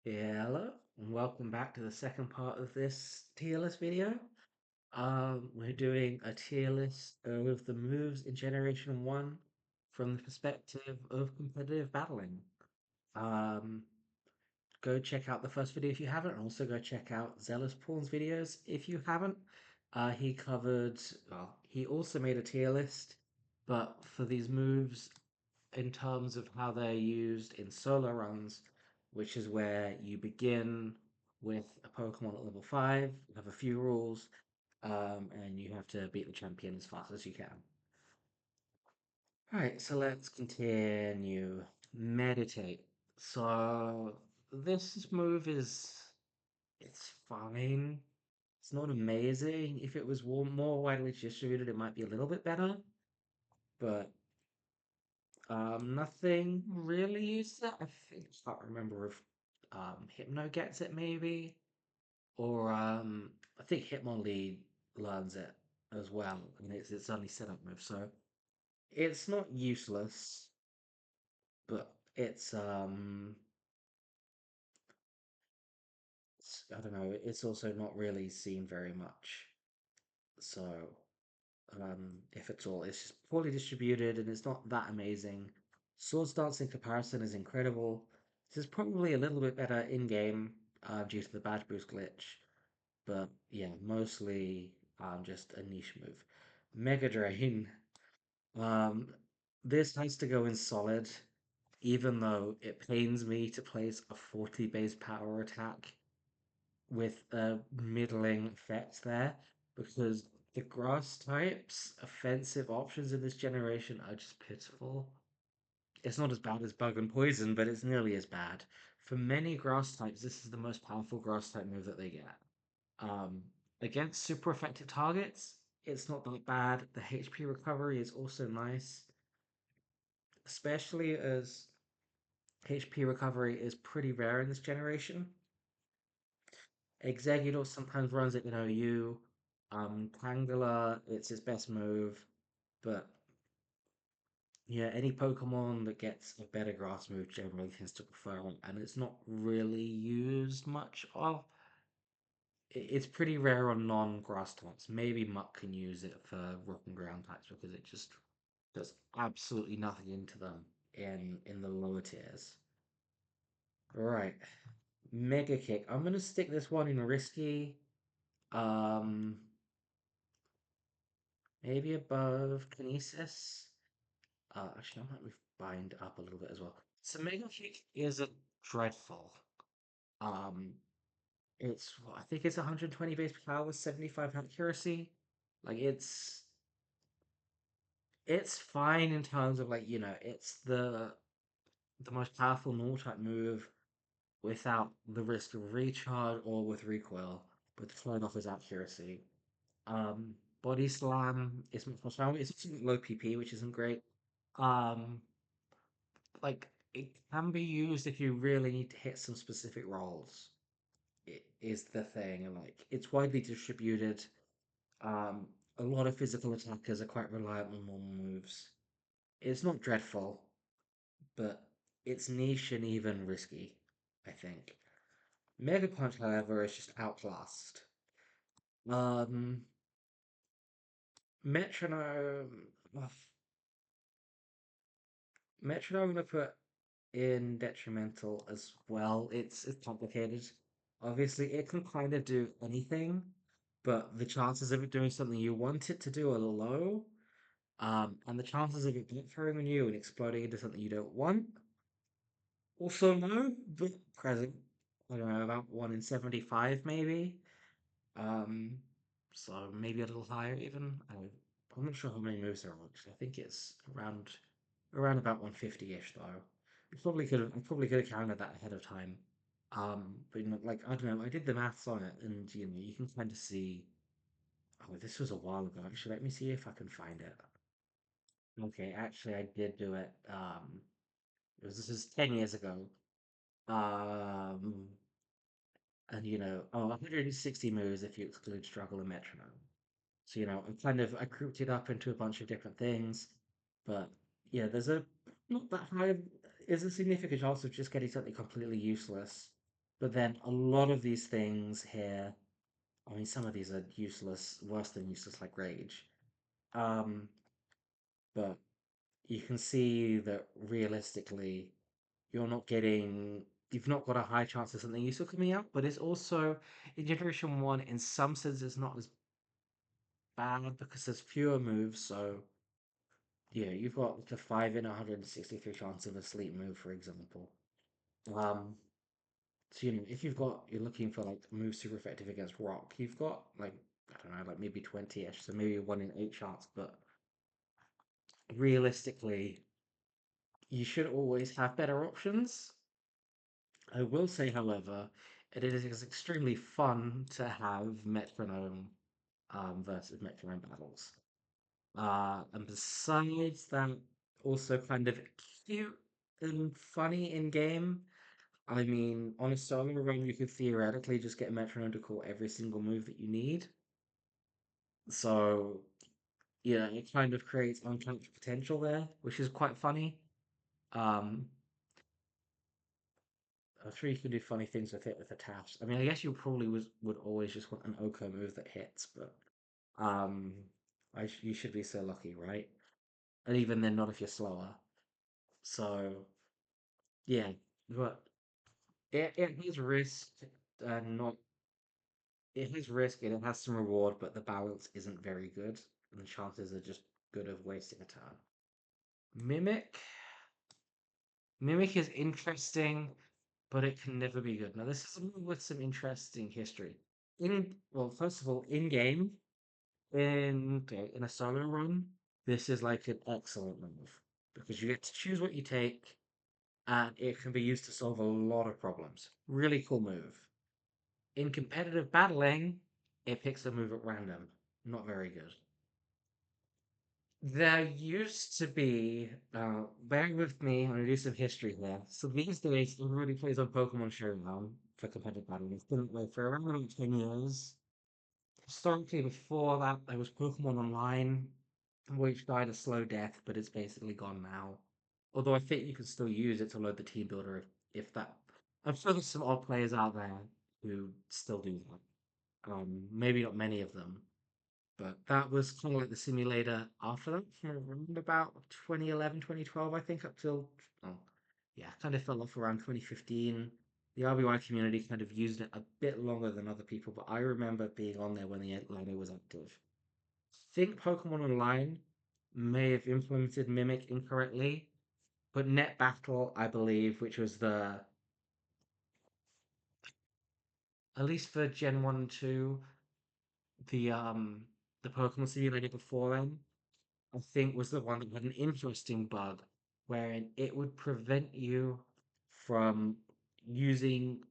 Yeah, hello, and welcome back to the second part of this tier list video. We're doing a tier list of the moves in Generation 1 from the perspective of competitive battling. Um, Go check out the first video if you haven't, and also go check out Zealous Pawn's videos if you haven't. He also made a tier list, but for these moves, in terms of how they're used in solo runs, which is where you begin with a Pokemon at level 5, you have a few rules, and you have to beat the champion as fast as you can. Alright, so let's continue. Meditate. So this move it's fine. It's not amazing. If it was more widely distributed, it might be a little bit better, but nothing really used it. I can't remember if Hypno gets it maybe, or I think Hitmonlee learns it as well, and it's only setup move, so it's not useless, but I don't know. It's also not really seen very much, so if at all, it's just poorly distributed and it's not that amazing. Swords Dance in comparison is incredible. This is probably a little bit better in game due to the badge boost glitch, but yeah, mostly just a niche move. Mega Drain. Um, this has to go in solid, even though it pains me to place a 40 base power attack with a middling effect there, because the grass types offensive options in this generation are just pitiful. It's not as bad as bug and poison, but it's nearly as bad. For many grass types, this is the most powerful grass type move that they get. Um, Against super effective targets, it's not that bad. The HP recovery is also nice, especially as HP recovery is pretty rare in this generation. Exeggutor sometimes runs it in OU. Tangela, it's his best move, but yeah, any Pokemon that gets a better grass move generally tends to prefer it, and it's not really used much of. It's pretty rare on non-grass types. Maybe Muck can use it for rock and ground types because it just does absolutely nothing into them in the lower tiers. Right, Mega Kick. I'm gonna stick this one in risky. Um, Maybe above Kinesis. Actually, I might move Bind up a little bit as well. So Mega Kick isn't dreadful. Um, I think it's 120 base power with 75 accuracy. Like it's fine in terms of like, it's the most powerful normal type move without the risk of recharge or with recoil, but throwing off his accuracy. Body slam is much more strong. It's also low PP, which isn't great. Um, like it can be used if you really need to hit some specific rolls. It is the thing, and like it's widely distributed. Um, a lot of physical attackers are quite reliant on normal moves. It's not dreadful, but it's niche and even risky, I think. Mega Punch, however, is just outclassed. Um, Metronome. ugh, Metronome, I'm gonna put in detrimental as well. It's complicated. Obviously, it can kind of do anything, but the chances of it doing something you want it to do are low. And the chances of it backfiring on you and exploding into something you don't want also low, but present. I don't know, about 1 in 75 maybe. Um, so maybe a little higher even. I'm not sure how many moves there are actually. I think it's around about 150-ish though. I probably could have counted that ahead of time. But like I don't know, I did the maths on it, and you can kind of see. Oh, this was a while ago. Actually, let me see if I can find it. Okay, actually, I did do it. This is 10 years ago. Um, and 160 moves if you exclude struggle and metronome. So, I grouped it up into a bunch of different things, but yeah, there's a not that high is a significant chance of just getting something completely useless. But then a lot of these things here, I mean, some of these are useless, worse than useless, like rage. Um, but you can see that realistically, you're not getting, you've not got a high chance of something useful coming out, but it's also in Generation 1, in some sense, it's not as bad because there's fewer moves. So, yeah, you've got like a 5 in 163 chance of a sleep move, for example. Um, so, if you're looking for like moves super effective against rock, you've got like, I don't know, like maybe 20-ish, so maybe 1 in 8 chance, but realistically, you should always have better options. I will say, however, it is extremely fun to have metronome versus metronome battles. And besides that, also kind of cute and funny in game. I mean, on a solo run, you could theoretically just get metronome to call every single move that you need. So, yeah, it kind of creates untapped potential there, which is quite funny. Um, I'm sure you can do funny things with it with attached. I mean, I guess you probably would always just want an Oko move that hits, but um, you should be so lucky, right? And even then, not if you're slower. So yeah, but it has risk and not it has risk and it has some reward, but the balance isn't very good, and the chances are just good of wasting a turn. Mimic, Mimic is interesting, but it can never be good. Now, this is a move with some interesting history. Well, first of all, in game, in a solo run, this is like an excellent move because you get to choose what you take, and it can be used to solve a lot of problems. Really cool move. In competitive battling, it picks a move at random. Not very good. There used to be, bear with me, I'm going to do some history here. So these days, everybody plays on Pokemon Showdown for competitive battling. It's been that way for around about 10 years. Historically, before that, there was Pokemon Online, which died a slow death, but it's basically gone now. Although I think you can still use it to load the team builder if that. I'm sure there's some odd players out there who still do that. Maybe not many of them, but that was kind of like the simulator after that, from around about 2011, 2012, I think, up till, oh, yeah, kind of fell off around 2015. The RBY community kind of used it a bit longer than other people, but I remember being on there when the Lino was active. Think Pokemon Online may have implemented Mimic incorrectly, but Net Battle, I believe, which was at least for Gen 1 and 2, the um the Pokemon simulator before then, I think was the one that had an interesting bug wherein it would prevent you from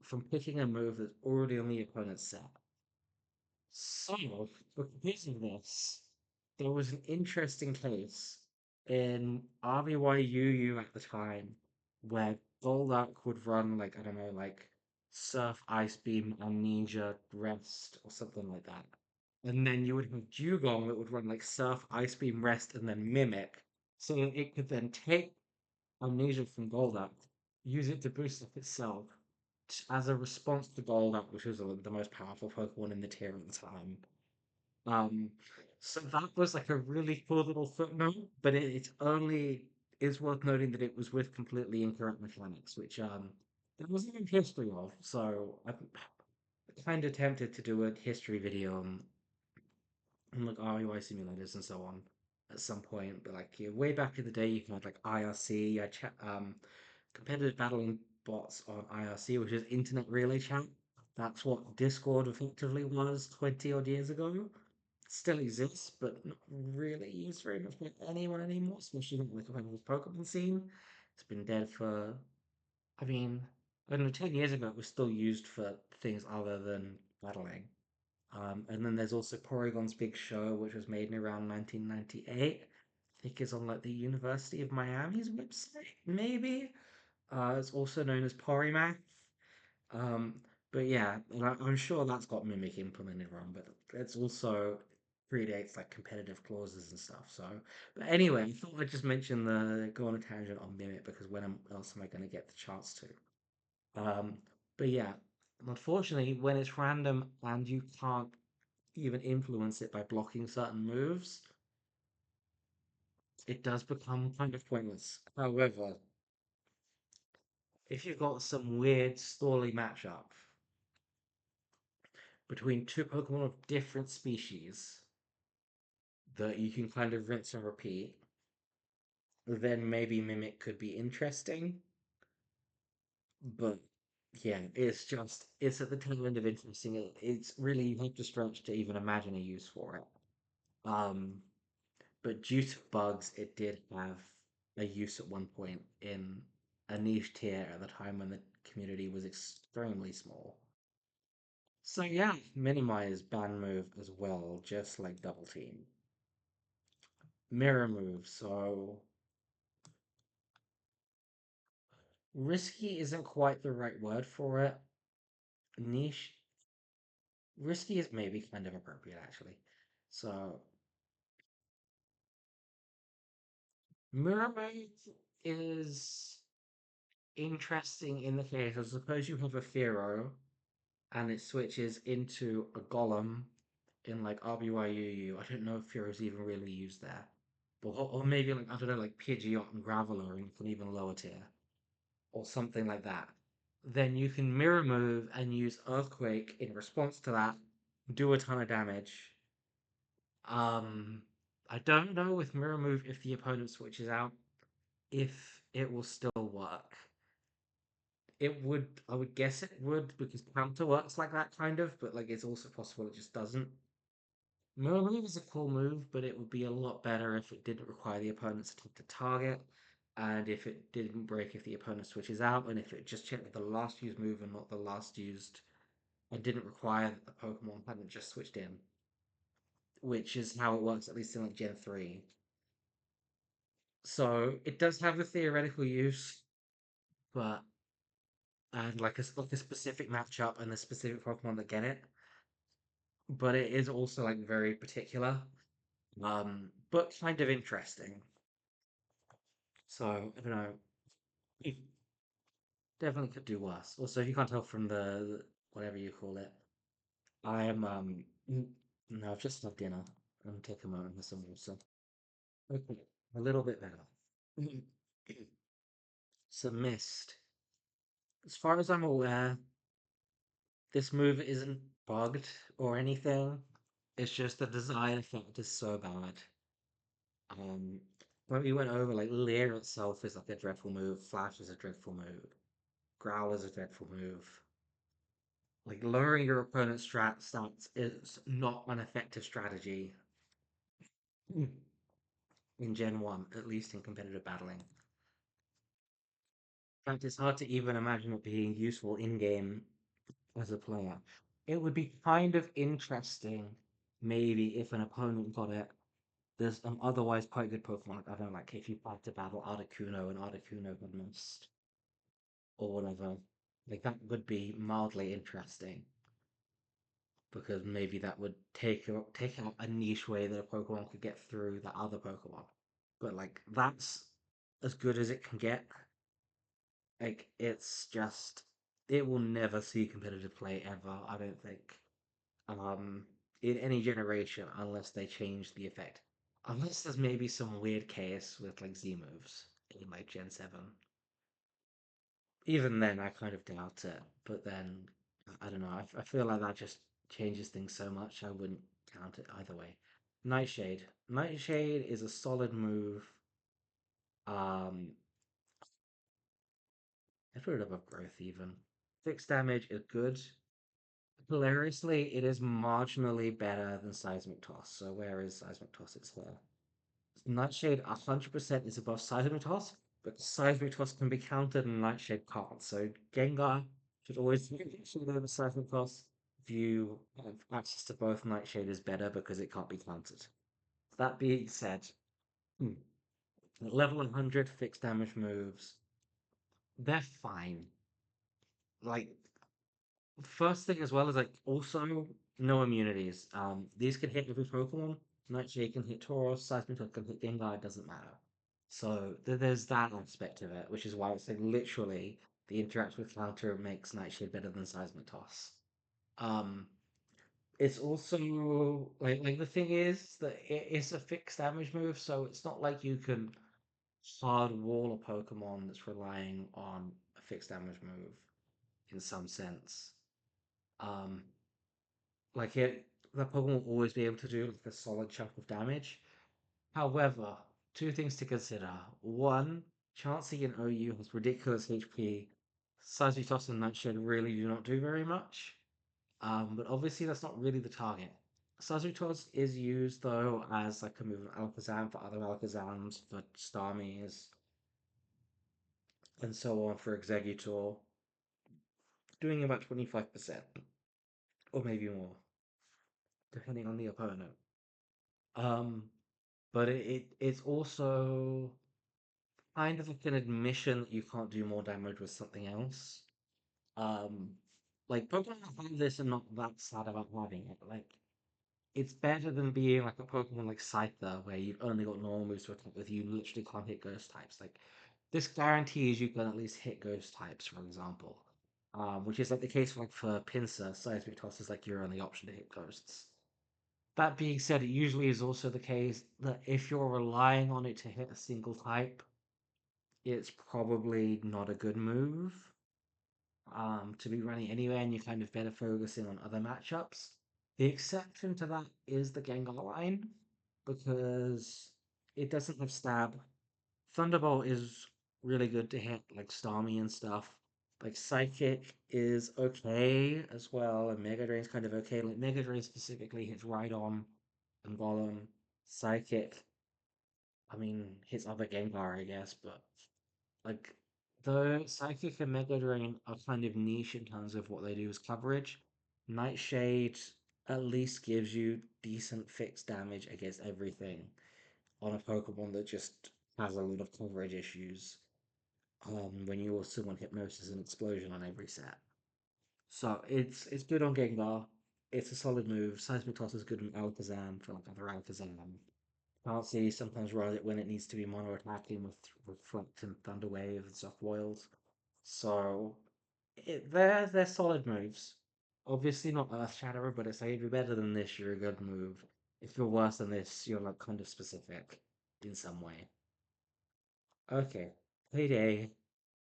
from picking a move that's already on the opponent's set. So, because of this, there was an interesting case in RBYUU at the time where Golduck would run, like, I don't know, like Surf, Ice Beam, Amnesia, Rest, or something like that. And then you would have Dugong that would run like Surf, Ice Beam, Rest, and then Mimic. So that it could then take Amnesia from Golduck, use it to boost up itself as a response to Golduck, which was the most powerful Pokemon in the tier at the time. Um, so that was like a really cool little footnote, but it's only is worth noting that it was with completely incorrect mechanics, which there wasn't a history of. So I'm kind of tempted to do a history video on like RBY simulators and so on at some point. But like way back in the day, you had like IRC, competitive battling bots on IRC, which is Internet Relay Chat. That's what Discord effectively was 20 odd years ago. Still exists, but not really used very much by anyone anymore, especially not in the competitive Pokemon scene. It's been dead for, I mean, I don't know, 10 years ago it was still used for things other than battling. And then there's also Porygon's Big Show, which was made in around 1998. I think it's on like the University of Miami's website, maybe. It's also known as Porymath. Um, but yeah, and I'm sure that's got Mimic implemented wrong, but it's also predates like competitive clauses and stuff. So, but anyway, I thought I'd just mention go on a tangent on Mimic because else am I going to get the chance to? Um, but yeah, Unfortunately, when it's random and you can't even influence it by blocking certain moves, it does become kind of pointless. However, if you've got some weird stally matchup between two Pokemon of different species that you can kind of rinse and repeat, then maybe Mimic could be interesting. But yeah, it's at the tail end of interesting. It's really you have to stretch to even imagine a use for it. Um, but due to bugs, it did have a use at one point in a niche tier at the time when the community was extremely small. So yeah, minimize ban move as well, just like double team. Mirror move, so risky isn't quite the right word for it. Niche, risky is maybe kind of appropriate actually. So mirror move is interesting in the case of suppose you have a Fearow and it switches into a Golem in like RBY I don't know if Fearows even really used there. But or maybe like I don't know, like Pidgeot and Graveler and an even lower tier. Or something like that. Then you can mirror move and use Earthquake in response to that, do a ton of damage. Um I don't know with mirror move if the opponent switches out, if it will still work. It would, I would guess it would, because counter works like that kind of, but like it's also possible it just doesn't. Mirror Move is a cool move, but it would be a lot better if it didn't require the opponent to take the target, and if it didn't break if the opponent switches out, and if it just checked the last used move and not the last used, and didn't require that the Pokemon hadn't just switched in, which is how it works at least in like Gen 3. So it does have a theoretical use, but and like a specific matchup and the specific Pokemon that get it, but it is also like very particular, but kind of interesting. So I don't know, it definitely could do worse. Also, if you can't tell from the whatever you call it, I am no, I've just had dinner. I'm taking a moment for some water. Okay, a little bit better. So mist. As far as I'm aware, this move isn't bugged or anything. It's just the design effect is so bad. Um, when we went over, like Leer itself is like a dreadful move. Flash is a dreadful move. Growl is a dreadful move. Like lowering your opponent's stats is not an effective strategy in Gen 1, at least in competitive battling. In fact, it's hard to even imagine it being useful in game as a player. It would be kind of interesting, maybe, if an opponent got it. There's an otherwise quite good Pokemon. Like, I don't know, like if you had to battle Articuno and Articuno got missed or whatever. Like that would be mildly interesting because maybe that would take out a niche way that a Pokemon could get through the other Pokemon. But like that's as good as it can get. Like it's just it will never see competitive play ever, I don't think. Um in any generation unless they change the effect. Unless there's maybe some weird case with like Z moves in like Gen 7. Even then, I kind of doubt it. But then, I don't know. I feel like that just changes things so much. I wouldn't count it either way. Nightshade. Nightshade is a solid move. Um, I put it above growth even. Fixed damage is good. Hilariously, it is marginally better than Seismic Toss. So where is Seismic Toss? It's here. Nightshade 100% is above Seismic Toss, but Seismic Toss can be countered and Nightshade can't. So Gengar should always be over Seismic Toss. If you have access to both, Nightshade is better because it can't be countered. That being said, hmm, at level 100 fixed damage moves, they're fine. Like, first thing as well is like also no immunities. These can hit every Pokemon. Nightshade can hit Tauros, Seismic Toss can hit Gengar, it doesn't matter. So there's that aspect of it, which is why it's like literally. the interact with counter makes Nightshade better than Seismic Toss. Um, it's also like the thing is that it is a fixed damage move, so it's not like you can hard wall a Pokemon that's relying on a fixed damage move in some sense. Um, like the Pokemon will always be able to do like a solid chunk of damage. However, two things to consider. One, Chansey in OU has ridiculous HP. Toss and Nightshade really do not do very much. But obviously that's not really the target. Toss is used though as like a move of Alakazam for other Alakazams, for Starmies, and so on for Exeggutor, doing about 25%, or maybe more, depending on the opponent. Um, but it's also kind of like an admission that you can't do more damage with something else. Um, like Pokemon that have this and not that sad about having it. Like it's better than being like a Pokemon like Scyther, where you've only got normal moves to attack with. You literally can't hit ghost types. Like this guarantees you can at least hit ghost types, for example. Which is like the case for Pinsir, Seismic Toss is like your only option to hit ghosts. That being said, it usually is also the case that if you're relying on it to hit a single type, it's probably not a good move to be running anyway, and you're kind of better focusing on other matchups. The exception to that is the Gengar line, because it doesn't have stab. Thunderbolt is really good to hit like Starmie and stuff. Like Psychic is okay as well, and Mega Drain's kind of okay. Like Mega Drain specifically hits Rhydon and Golem. Psychic, I mean, hits other Gengar, I guess, but like the Psychic and Mega Drain are kind of niche in terms of what they do as coverage. Nightshade at least gives you decent fixed damage against everything on a Pokemon that just has a lot of coverage issues. When you also want Hypnosis and Explosion on every set. So it's good on Gengar. It's a solid move. Seismic Toss is good on Alakazam for like other Alakazam. Chansey sometimes run it when it needs to be mono attacking with Reflect and Thunder Wave and Soft Boiled. So they're solid moves. Obviously not Earth Shatterer, but it's like if you're better than this, you're a good move. If you're worse than this, you're like kind of specific in some way. Okay, Payday.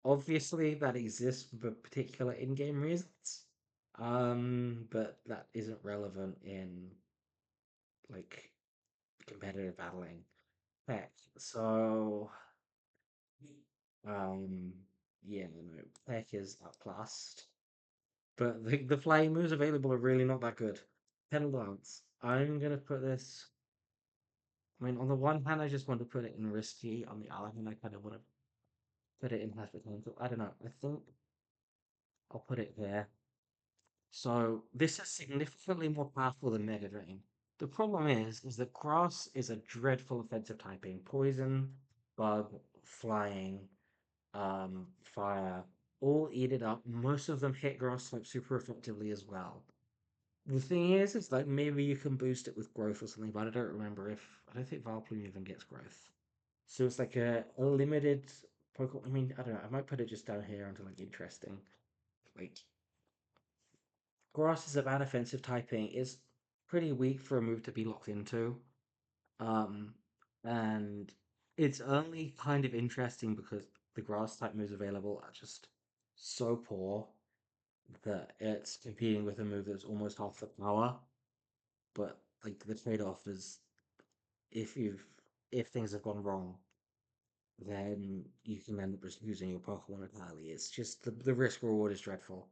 Obviously that exists for particular in-game reasons. But that isn't relevant in like competitive battling. Heck, so um yeah, no, Peck is outclassed. But the flying moves available are really not that good. Pedal Dance. I'm gonna put this. I mean, on the one hand, I just want to put it in risky. On the other hand, I kind of want to put it in half potential. I don't know. I think I'll put it there. So this is significantly more powerful than Mega Drain. The problem is that Grass is a dreadful offensive typing. Poison, Bug, Flying, Fire, all eat it up. Most of them hit Grass type super effectively as well. The thing is like maybe you can boost it with growth or something, but I don't remember if I don't think Vileplume even gets growth. So it's like a limited Pokemon. I mean, I don't know. I might put it just down here until like interesting. Like Grass is a bad offensive typing. It's pretty weak for a move to be locked into. Um, and it's only kind of interesting because the grass type moves available are just so poor that it's competing with a move that's almost half the power. But like the trade-off is if you've if things have gone wrong, then you can end up just losing your Pokemon entirely. It's just the risk reward is dreadful.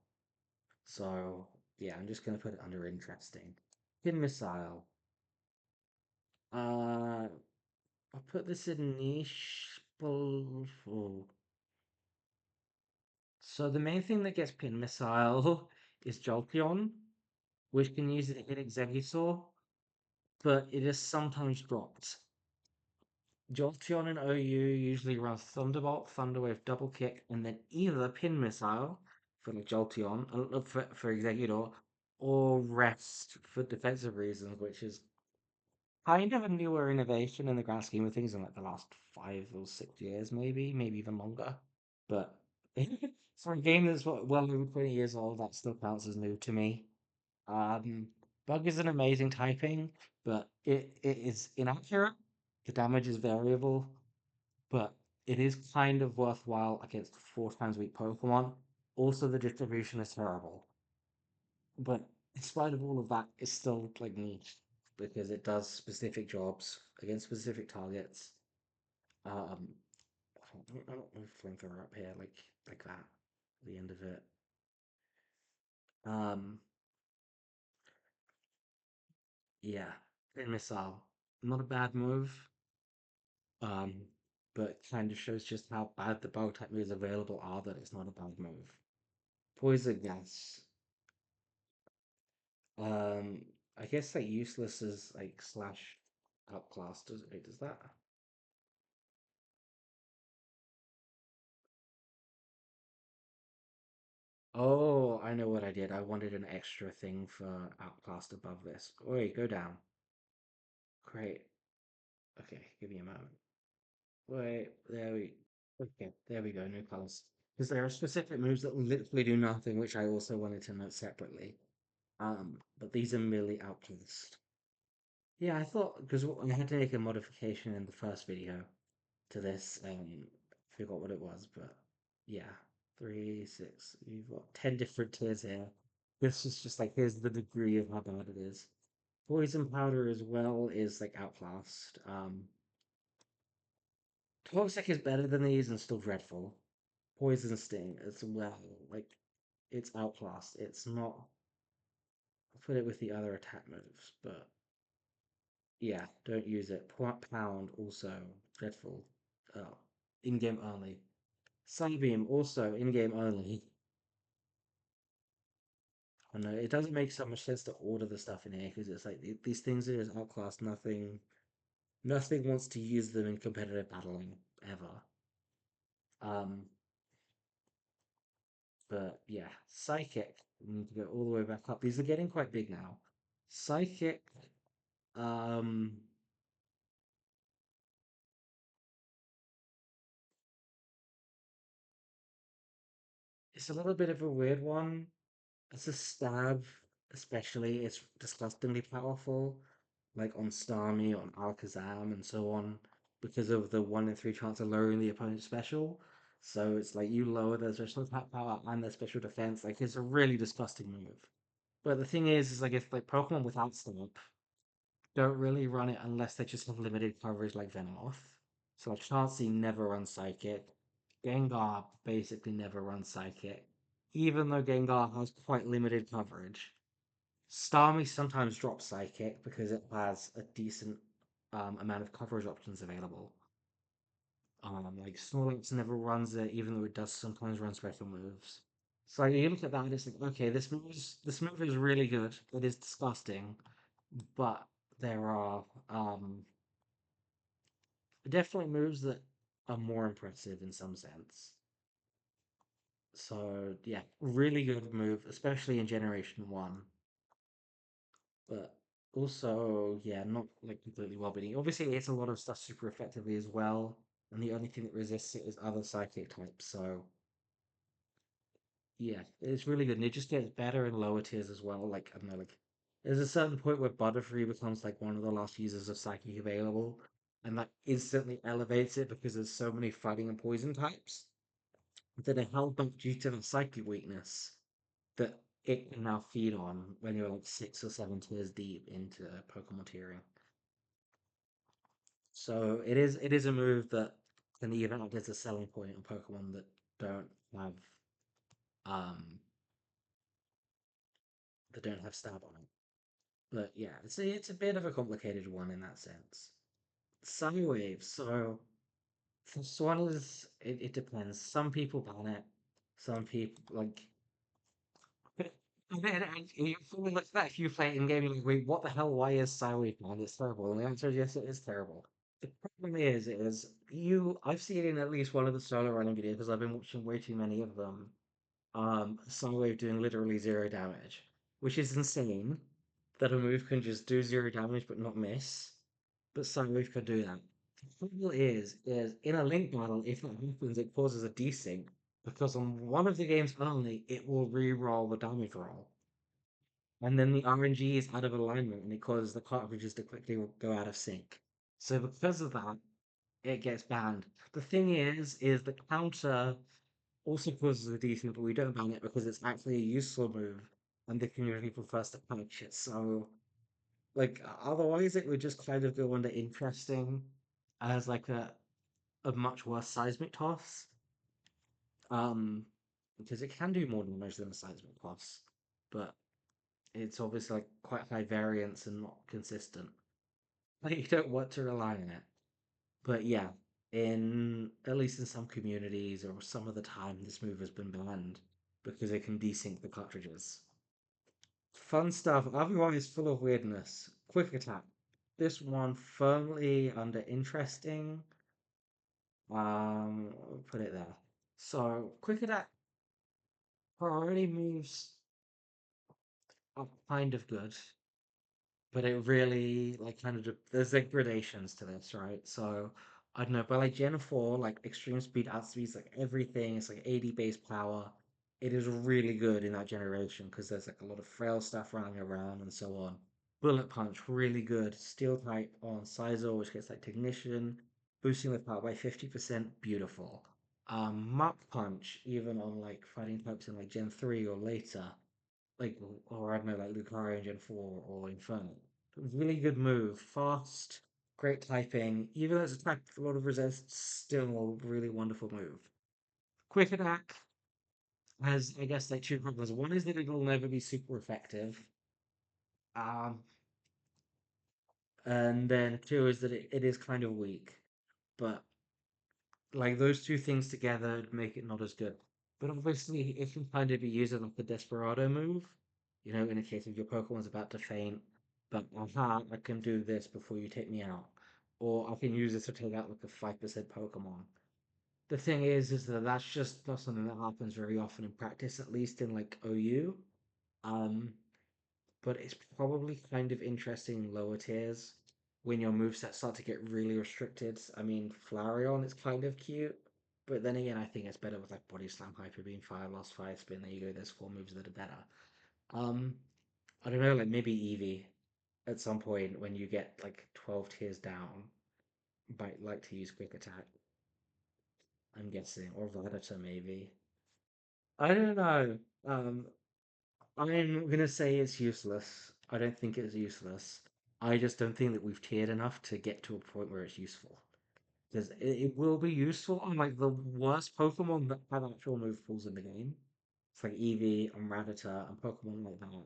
So yeah, I'm just gonna put it under interesting. Pin Missile. Uh I'll put this in niche. So the main thing that gets Pin Missile is Jolteon, which can use it to hit Exeggutor, but it is sometimes dropped. Jolteon and OU usually runs Thunderbolt, Thunderwave, Double Kick, and then either Pin Missile for like Jolteon, for Exeggutor, or Rest for defensive reasons, which is kind of a newer innovation in the grand scheme of things in like the last 5 or 6 years, maybe even longer. But For a game that's well over 20 years old, that still counts as new to me. Um, Bug is an amazing typing, but it is inaccurate. The damage is variable, but it is kind of worthwhile against 4 times weak Pokemon. Also, the distribution is terrible, but in spite of all of that, it's still like niche because it does specific jobs against specific targets. Um, I don't know flamethrower up here like that. At the end of it. Um, yeah, Pin Missile, not a bad move. Um, but kind of shows just how bad the bug type moves available are that it's not a bad move. Poison Gas. Um, I guess like useless is like slash outclass. Does that? Oh, I know what I did. I wanted an extra thing for outclassed above this. Wait, go down. Great. Okay, give me a moment. Wait, Okay, there we go. New colors. Because there are specific moves that literally do nothing, which I also wanted to note separately. But these are merely outclassed. Yeah, I thought because I had to make a modification in the first video to this. Forgot what it was, but yeah, 3, 6. You've got 10 different tiers here. This is just like here's the degree of how bad it is. Poison powder as well is like outclassed. Toxic is better than these and still dreadful. Poison sting as well, like it's outclassed. It's not. I'll put it with the other attack moves, but yeah, don't use it. Pound also dreadful. Oh, in-game only. Sunbeam also in-game only. I know it doesn't make so much sense to order the stuff in here because it's like these things are just outclassed. Nothing wants to use them in competitive battling ever. Um, but yeah, psychic. We need to go all the way back up. These are getting quite big now. Psychic. Um, it's a little bit of a weird one. As a stab, especially, it's disgustingly powerful, like on Starmie, on Alakazam, and so on, because of the 1 in 3 chance of lowering the opponent's special. So it's like you lower their special attack power and their special defense. Like it's a really disgusting move. But the thing is like if like Pokemon without stab don't really run it unless they just have limited coverage like Venomoth. So like Chansey never runs Psychic. Gengar basically never runs Psychic. Even though Gengar has quite limited coverage. Starmie sometimes drops Psychic because it has a decent amount of coverage options available. Like Snorlax never runs it, even though it does sometimes run special moves. So like, you look at that and it's like, okay, this move is really good. It is disgusting, but there are definitely moves that are more impressive in some sense. So yeah, really good move, especially in Generation 1. But also, yeah, not like completely well beating. Obviously, it hits a lot of stuff super effectively as well, and the only thing that resists it is other psychic types. So yeah, it's really good, and it just gets better in lower tiers as well. Like I don't know, like there's a certain point where Butterfree becomes like one of the last users of psychic available, and that instantly elevates it because there's so many fighting and poison types that are held back due to the psychic weakness that it can now feed on when you're like 6 or 7 tiers deep into Pokemon tiering. So it is a move that can even act as a selling point on Pokemon that don't have um stab on it. But yeah, it's a bit of a complicated one in that sense. Sunwave, so this one is it depends. Some people ban it, some people like and then you fully look at that if you play it in game, you're like, wait, what the hell? Why is Sunwave banned? It's terrible. And the answer is yes, it is terrible. The problem is I've seen it in at least one of the solo running videos because I've been watching way too many of them. Sunwave doing literally zero damage, which is insane that a move can just do zero damage but not miss. But Sunwave can do that. The problem is in a link battle, if that happens, it causes a desync because on one of the games only, it will re-roll the damage roll. And then the RNG is out of alignment and it causes the cartridges to quickly go out of sync. So because of that, it gets banned. The thing is the counter also causes a decent, but we don't ban it because it's actually a useful move and the community prefers to punish it. So like otherwise it would just kind of go under interesting as like a much worse seismic toss. Um because it can do more damage than a seismic toss, but it's obviously like quite high variance and not consistent. Like you don't want to rely on it. But yeah, in at least in some communities or some of the time, this move has been banned because it can desync the cartridges. Fun stuff. RBY is full of weirdness. Quick attack. This one firmly under interesting. Put it there. So quick attack priority moves are kind of good. But it really like kind of there's like gradations to this, right? So I don't know, but like Gen 4, like extreme speed outspeeds like everything. It's like 80 base power. It is really good in that generation because there's like a lot of frail stuff running around and so on. Bullet Punch, really good. Steel type on Sizor, which gets like Technician, boosting the power by 50%, beautiful. Mach Punch, even on like fighting types in like Gen 3 or later, like or I don't know, like Lucario in Gen 4 or Inferno. Really good move, fast, great typing. Even though it's attacked a lot of resist, still a really wonderful move. Quick attack has, I guess, like two problems. One is that it'll never be super effective. Um, and then two is that it is kind of weak. But like those two things together make it not as good. But obviously, it can kind of be used as like the Desperado move, in a case of your Pokemon's about to faint, but aha, I can do this before you take me out. Or I can use this to take out like a 5% Pokemon. The thing is that that's just not something that happens very often in practice, at least in like OU. Um, but it's probably kind of interesting in lower tiers when your movesets start to get really restricted. I mean, Flareon is kind of cute, but then again, I think it's better with like Body Slam, Hyper Beam, Fire Blast, Fire Spin. There you go. There's four moves that are better. Um, I don't know, like maybe Eevee at some point when you get like 12 tiers down might like to use Quick Attack. I'm guessing, or Rattata maybe. I don't know. I'm gonna say it's useless. I don't think it's useless. I just don't think that we've tiered enough to get to a point where it's useful. Because it will be useful on like the worst Pokemon that have actual move pools in the game. It's like Eevee and Rattata and Pokemon like that.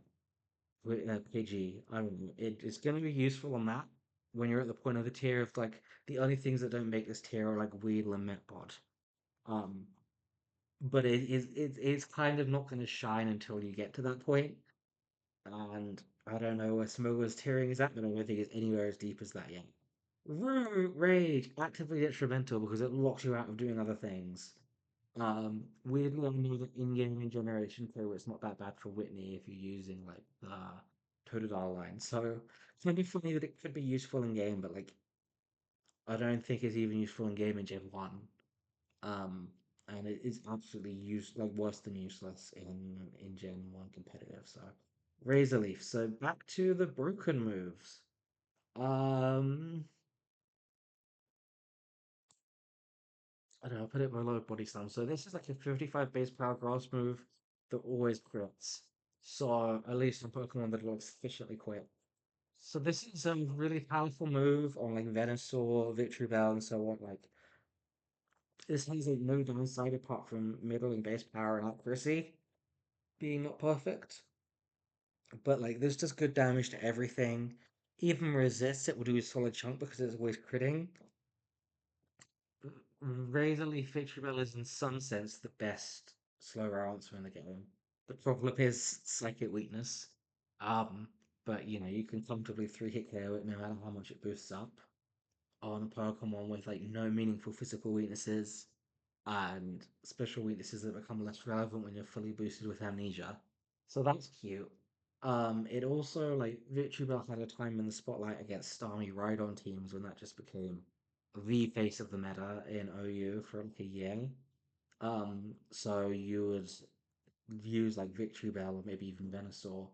Pidgey, I don't know. It's gonna be useful on that when you're at the point of the tier of like the only things that don't make this tier are like Weedle and Metbot. Um, but it's kind of not gonna shine until you get to that point. And I don't know where Smogo's tearing is at, but I don't think it's anywhere as deep as that yet. Rage, actively detrimental because it locks you out of doing other things. Weirdly, I know that in-game in Generation 2, it's not that bad for Whitney if you're using like the Totodile line. So it's maybe funny that it could be useful in game, but like I don't think it's even useful in game in Gen 1. Um, and it is absolutely like worse than useless in Gen 1 competitive. So Razor Leaf. So back to the broken moves. Um, I don't know, I'll put it below Body Slam. So this is like a 55 base power grass move that always crits. So at least on Pokemon that looks sufficiently quick. So this is a really powerful move on like Venusaur, Victreebel, and so on. Like this has like no downside apart from middling base power and accuracy being not perfect. But like there's just good damage to everything. Even resist it will do a solid chunk because it's always critting. Razor Leaf Victreebel is in some sense the best slower answer in the game. The problem is psychic weakness. Um, but you can comfortably three-hit KO it no matter how much it boosts up on Pokemon with like no meaningful physical weaknesses and special weaknesses that become less relevant when you're fully boosted with amnesia. So that's cute. It also like Victreebel had a time in the spotlight against Starmie Rhydon teams when that just became the face of the meta in OU for like a year. So you would use like Victory Bell or maybe even Venusaur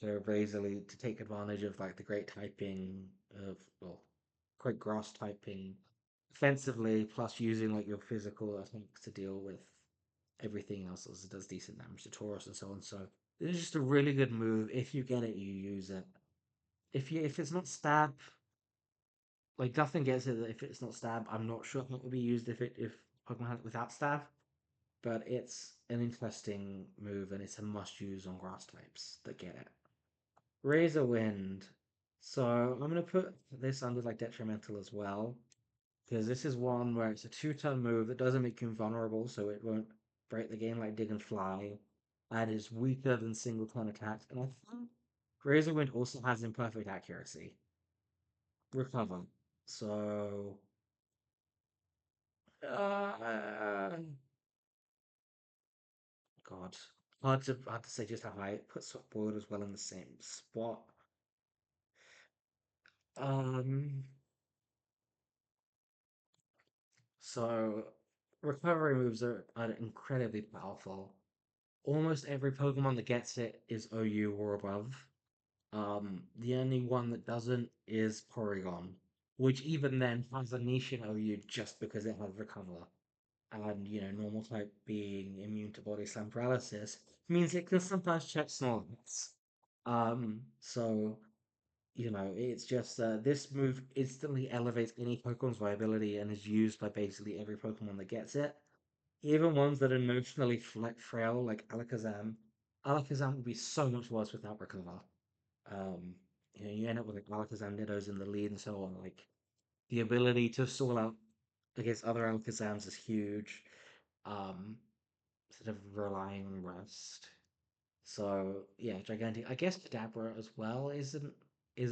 to basically to take advantage of like the great typing of well, great grass typing offensively, plus using like your physical attacks to deal with everything else as it does decent damage to Taurus and so on. So it's just a really good move. If you get it, you use it. If it's not stab, like nothing gets it. If it's not stab, I'm not sure how it would be used if Pokemon had it without stab. But it's an interesting move and it's a must use on grass types that get it. Razor Wind. So I'm gonna put this under like detrimental as well. Because this is one where it's a two-turn move that doesn't make you invulnerable, so it won't break the game like Dig and Fly, and is weaker than single turn attacks. And I think Razor Wind also has imperfect accuracy. Recover. So uh, God. Hard to say just how high it puts Boiled as well in the same spot. Um so recovery moves are incredibly powerful. Almost every Pokemon that gets it is OU or above. The only one that doesn't is Porygon, which even then has a niche in OU just because it has Recover. And, normal type being immune to body slam paralysis means it can sometimes check Snorlax. So, it's just this move instantly elevates any Pokemon's viability and is used by basically every Pokemon that gets it. Even ones that are emotionally frail, like Alakazam. Alakazam would be so much worse without Recover. Um, you end up with like Alakazam Nidos in the lead and so on. Like the ability to stall out against other Alakazams is huge. Um, Instead of relying on rest. So yeah, gigantic. I guess Kadabra as well is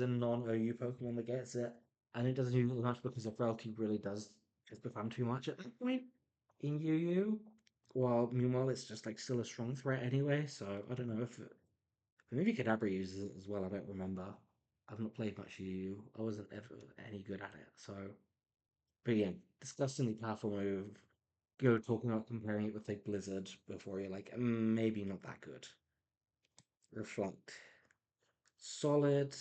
a non-OU Pokemon that gets it, and it doesn't do much because the frailty really does just become too much at that point in UU. Well, meanwhile, it's just like still a strong threat anyway. So I don't know if maybe Kadabra uses it as well. I don't remember. I've not played much UU. I wasn't ever any good at it. So, but yeah, disgustingly powerful move. Go talking about comparing it with like Blizzard before you're like, maybe not that good. Reflect. Solid.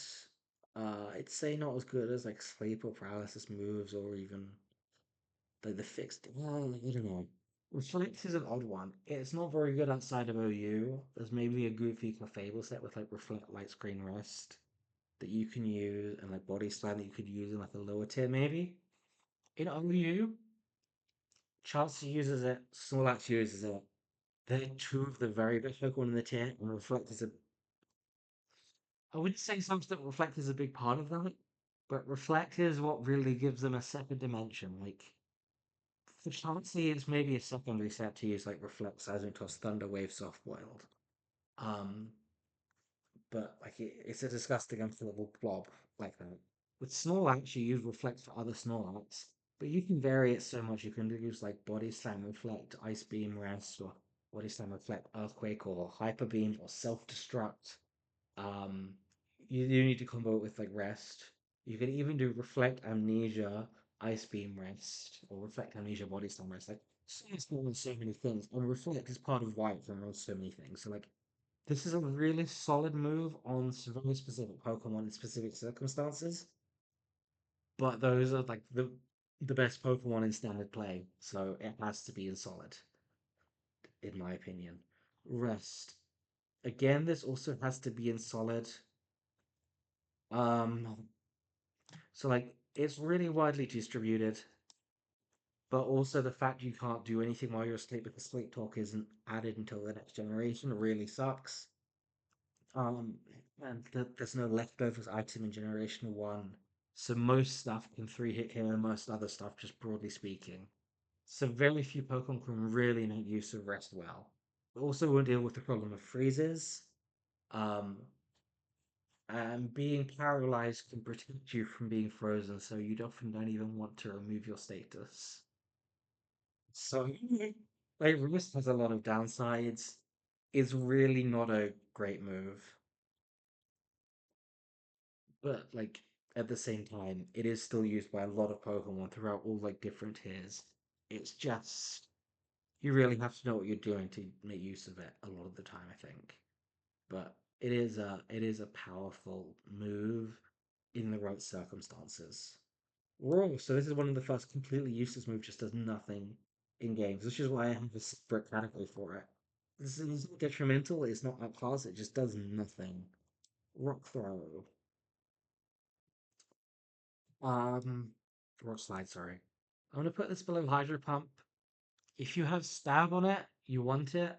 I'd say not as good as like sleep or paralysis moves or even like the fixed. Well, I don't know. Reflect is an odd one. It's not very good outside of OU. There's maybe a goofy Clefable set with like Reflect, Light Screen, Rest that you can use, and like Body Slam that you could use in like a lower tier maybe. In OU, Chance uses it, Snorlax uses it. They're two of the very best Pokemon in the tier, and Reflect is a I would say something that Reflect is a big part of that, but Reflect is what really gives them a second dimension. Like, for Chansey, it's maybe a secondary set to use like Reflect, Seismic Toss, Thunder Wave, Soft Boiled. Um, but like it's a disgusting unfillable blob like that. With Snorlax, you use Reflect for other Snorlax, but you can vary it so much. You can use like Body Slam, Reflect, Ice Beam, Rest, or Body Slam, Reflect, Earthquake, or Hyper Beam, or Self Destruct. Um, you need to combo it with like rest. You can even do reflect amnesia, ice beam rest, or reflect amnesia body slam rest. Like so many things, and reflect is part of why it can run so many things. So like this is a really solid move on very specific Pokemon in specific circumstances. But those are like the best Pokemon in standard play, so it has to be in solid, in my opinion. Rest. Again, this also has to be in solid. Um, So like it's really widely distributed, but also the fact you can't do anything while you're asleep because sleep talk isn't added until the next generation really sucks. Um, and there's no leftovers item in Generation 1. So most stuff can three hit KO and most other stuff, just broadly speaking. So very few Pokemon can really make use of rest well. Also will deal with the problem of freezes. Um, and being paralyzed can protect you from being frozen, so you often don't even want to remove your status. So, like, Rust has a lot of downsides. It's really not a great move, but like at the same time, it is still used by a lot of Pokemon throughout all like different tiers. It's just You really have to know what you're doing to make use of it a lot of the time, I think. But it is a powerful move in the right circumstances. Whoa, so this is one of the first completely useless moves, just does nothing in games, which is why I have a separate category for it. This is not detrimental, it's not outclass, it just does nothing. Rock throw. Um, Rock slide, sorry. I'm gonna put this below Hydro Pump. If you have stab on it, you want it.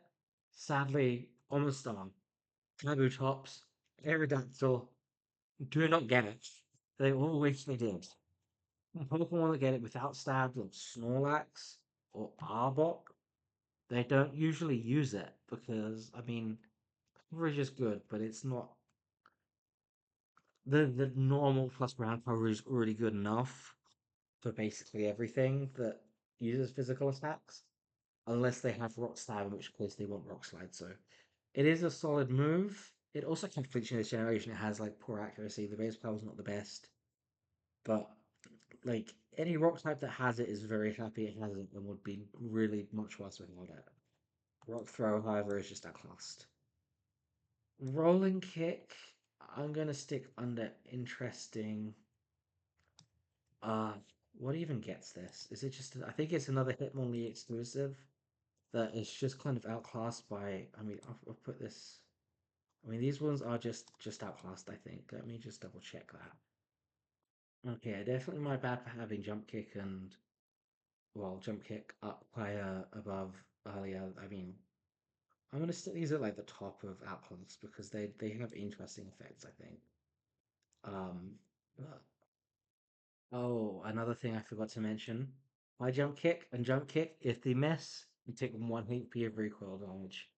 Sadly, almost done. Taboo tops, Aerodactyl, do not get it. They all wish they did. Pokemon that get it without stab, like Snorlax or Arbok, they don't usually use it because, I mean, coverage is good, but it's not the normal plus ground coverage is already good enough for basically everything that uses physical attacks, unless they have Rock Stab, in which case they want Rock Slide. So it is a solid move. It also can flinch in this generation. It has like poor accuracy. The base power is not the best, but like any rock type that has it is very happy it has it and would be really much worse without it. Rock throw, however, is just outclassed. Rolling kick, I'm gonna stick under interesting. Uh, what even gets this? Is it just? I think it's another Hitmonlee exclusive that is just kind of outclassed by. I mean, I'll put this. I mean, these ones are just outclassed. I think. Let me just double check that. Okay, definitely my bad for having jump kick and well, jump kick up higher above earlier. I mean, I'm gonna stick these at like the top of outclass because they have interesting effects. I think. Um, uh, oh, another thing I forgot to mention: my jump kick and jump kick. If they miss, you take 1 HP of recoil damage.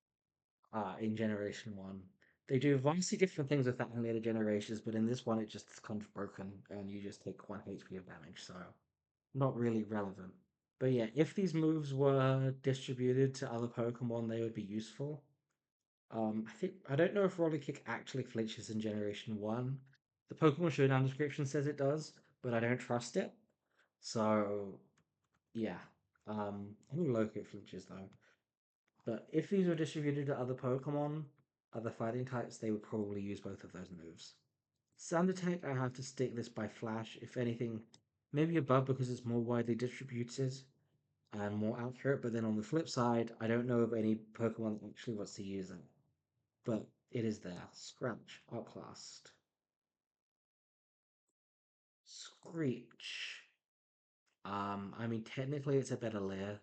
In Generation One, they do vastly different things with that in later generations, but in this one, it just kind of broken, and you just take 1 HP of damage. So not really relevant. But yeah, if these moves were distributed to other Pokemon, they would be useful. I don't know if Roller Kick actually flinches in Generation 1. The Pokemon Showdown description says it does, but I don't trust it. So yeah. I think Low Kick flinches though. But if these were distributed to other Pokemon, other fighting types, they would probably use both of those moves. Sound Attack, I have to stick this by Flash. If anything, maybe above because it's more widely distributed and more accurate. But then on the flip side, I don't know of any Pokemon that actually wants to use it. But it is there. Scratch, outclassed. Screech. I mean, technically it's a better layer,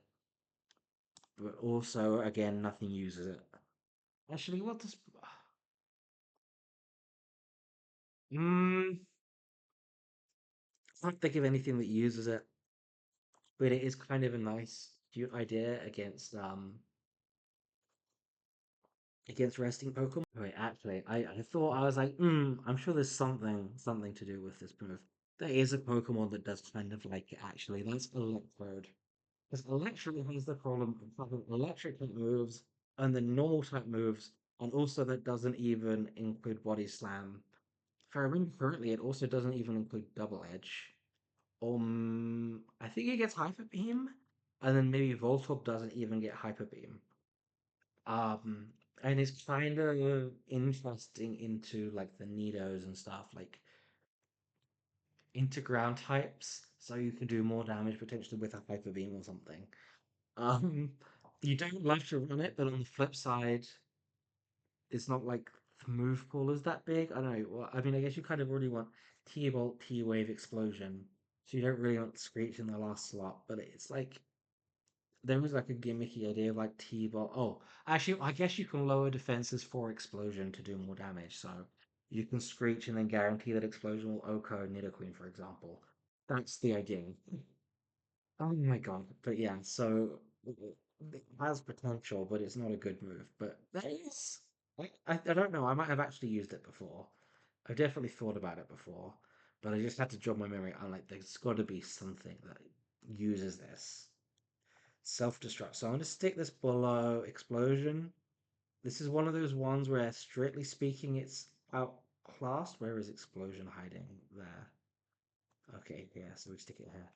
but also, again, nothing uses it. Actually, what does... Hmm, I can't think of anything that uses it, but it is kind of a nice, cute idea against resting Pokemon. Wait, actually, I thought I was like, I'm sure there's something to do with this move. There is a Pokemon that does kind of like it, actually. That's Electrode. Because Electrode has the problem of having electric type moves and then normal type moves, and also that doesn't even include Body Slam. If I remember correctly, it also doesn't even include Double Edge. I think it gets Hyper Beam, and then maybe Voltorb doesn't even get Hyper Beam. Um, and it's kind of interesting into like the Nidos and stuff, like into ground types, so you can do more damage potentially with a Hyper Beam or something. Um, you don't love to run it, but on the flip side, it's not like the move pool is that big. I don't know. Well, I mean, I guess you kind of really want T-Bolt, T-Wave, Explosion, so you don't really want Screech in the last slot, but it's like there was like a gimmicky idea of like T-ball. Oh, actually, I guess you can lower defenses for explosion to do more damage. So you can screech and then guarantee that explosion will OHKO Nidoqueen, for example. That's the idea. Oh my god. But yeah, so it has potential, but it's not a good move. But there is. I don't know. I might have actually used it before. I've definitely thought about it before, but I just had to jog my memory. I'm like, there's got to be something that uses this. Self-destruct. So I'm going to stick this below explosion. This is one of those ones where, strictly speaking, it's outclassed. Where is explosion hiding? There. Okay, yeah, so we stick it here.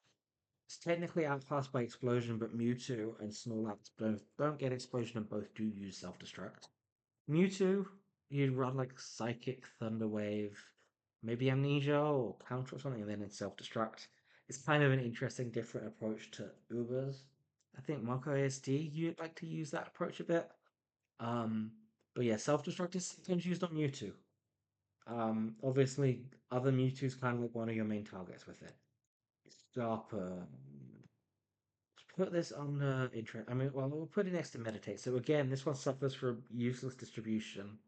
It's technically outclassed by explosion, but Mewtwo and Snorlax both don't get explosion and both do use self-destruct. Mewtwo, you'd run like Psychic, Thunder Wave, maybe Amnesia or Counter or something, and then in self-destruct. It's kind of an interesting, different approach to Ubers. I think Marco ASD, you'd like to use that approach a bit. Um, but yeah, self-destruct is sometimes used on Mewtwo. Obviously, other Mewtwo's kind of like one of your main targets with it. Stop. Put this on intro. I mean, well, we'll put it next to meditate. So again, this one suffers from useless distribution.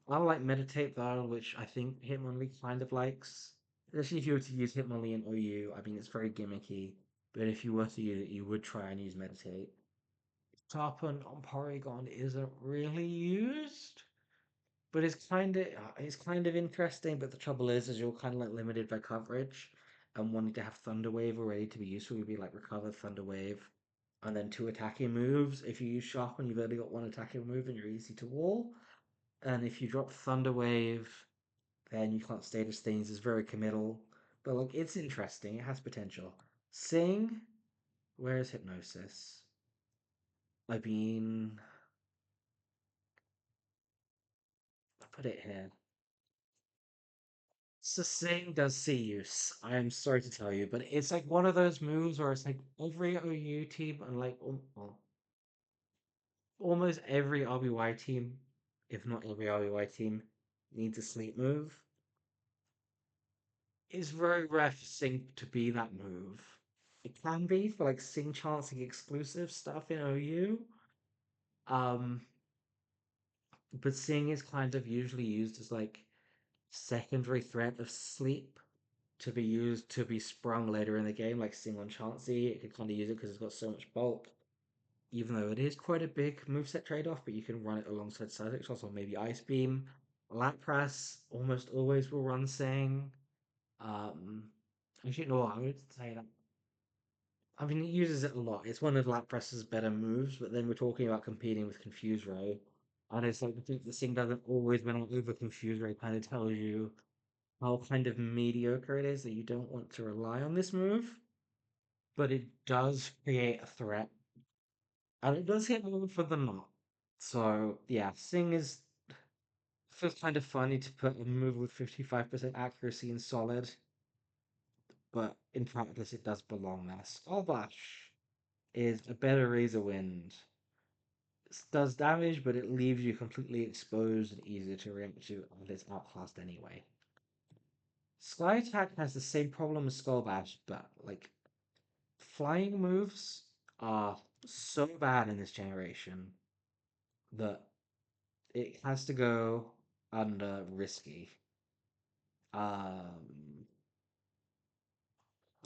I like meditate though, which I think Hitmonlee kind of likes. Especially if you were to use Hitmonlee in OU, I mean, it's very gimmicky. But if you were to use it, you would try and use meditate. Tarpon on Porygon isn't really used. But it's kind of interesting. But the trouble is you're kind of like limited by coverage, and wanting to have Thunder Wave already to be useful would be like recover Thunder Wave, and then two attacking moves. If you use Sharpen, you've only got one attacking move, and you're easy to wall. And if you drop Thunder Wave, then you can't status things. It's very committal, but like it's interesting. It has potential. Sing, where is Hypnosis? I mean, I put it here. Sustain does see use. I am sorry to tell you, but it's like one of those moves where it's like every OU team and like well, almost every RBY team, if not every RBY team, needs a sleep move. It's very rare for Sync to be that move. It can be for like Sing chancing exclusive stuff in OU. Um, but Sing is kind of usually used as like secondary threat of sleep to be used to be sprung later in the game, like Sing on Chansey. It can kind of use it because it's got so much bulk, even though it is quite a big moveset trade off, but you can run it alongside Psychic Shots or maybe Ice Beam. Lapras almost always will run Sing. Um, actually, no, I would say that. I mean, it uses it a lot. It's one of Lapras's better moves, but then we're talking about competing with Confuse Ray. And it's like, I think the Sing doesn't always, when I over Confuse Ray, kind of tells you how kind of mediocre it is that you don't want to rely on this move, but it does create a threat, and it does hit more for than not. So yeah, Sing is feels kind of funny to put a move with 55% accuracy in solid, but in practice it does belong there. Skullbash is a better Razor Wind. It does damage, but it leaves you completely exposed and easier to react to, and it's outclassed anyway. Sky Attack has the same problem as Skullbash, but like flying moves are so bad in this generation that it has to go under risky. Um,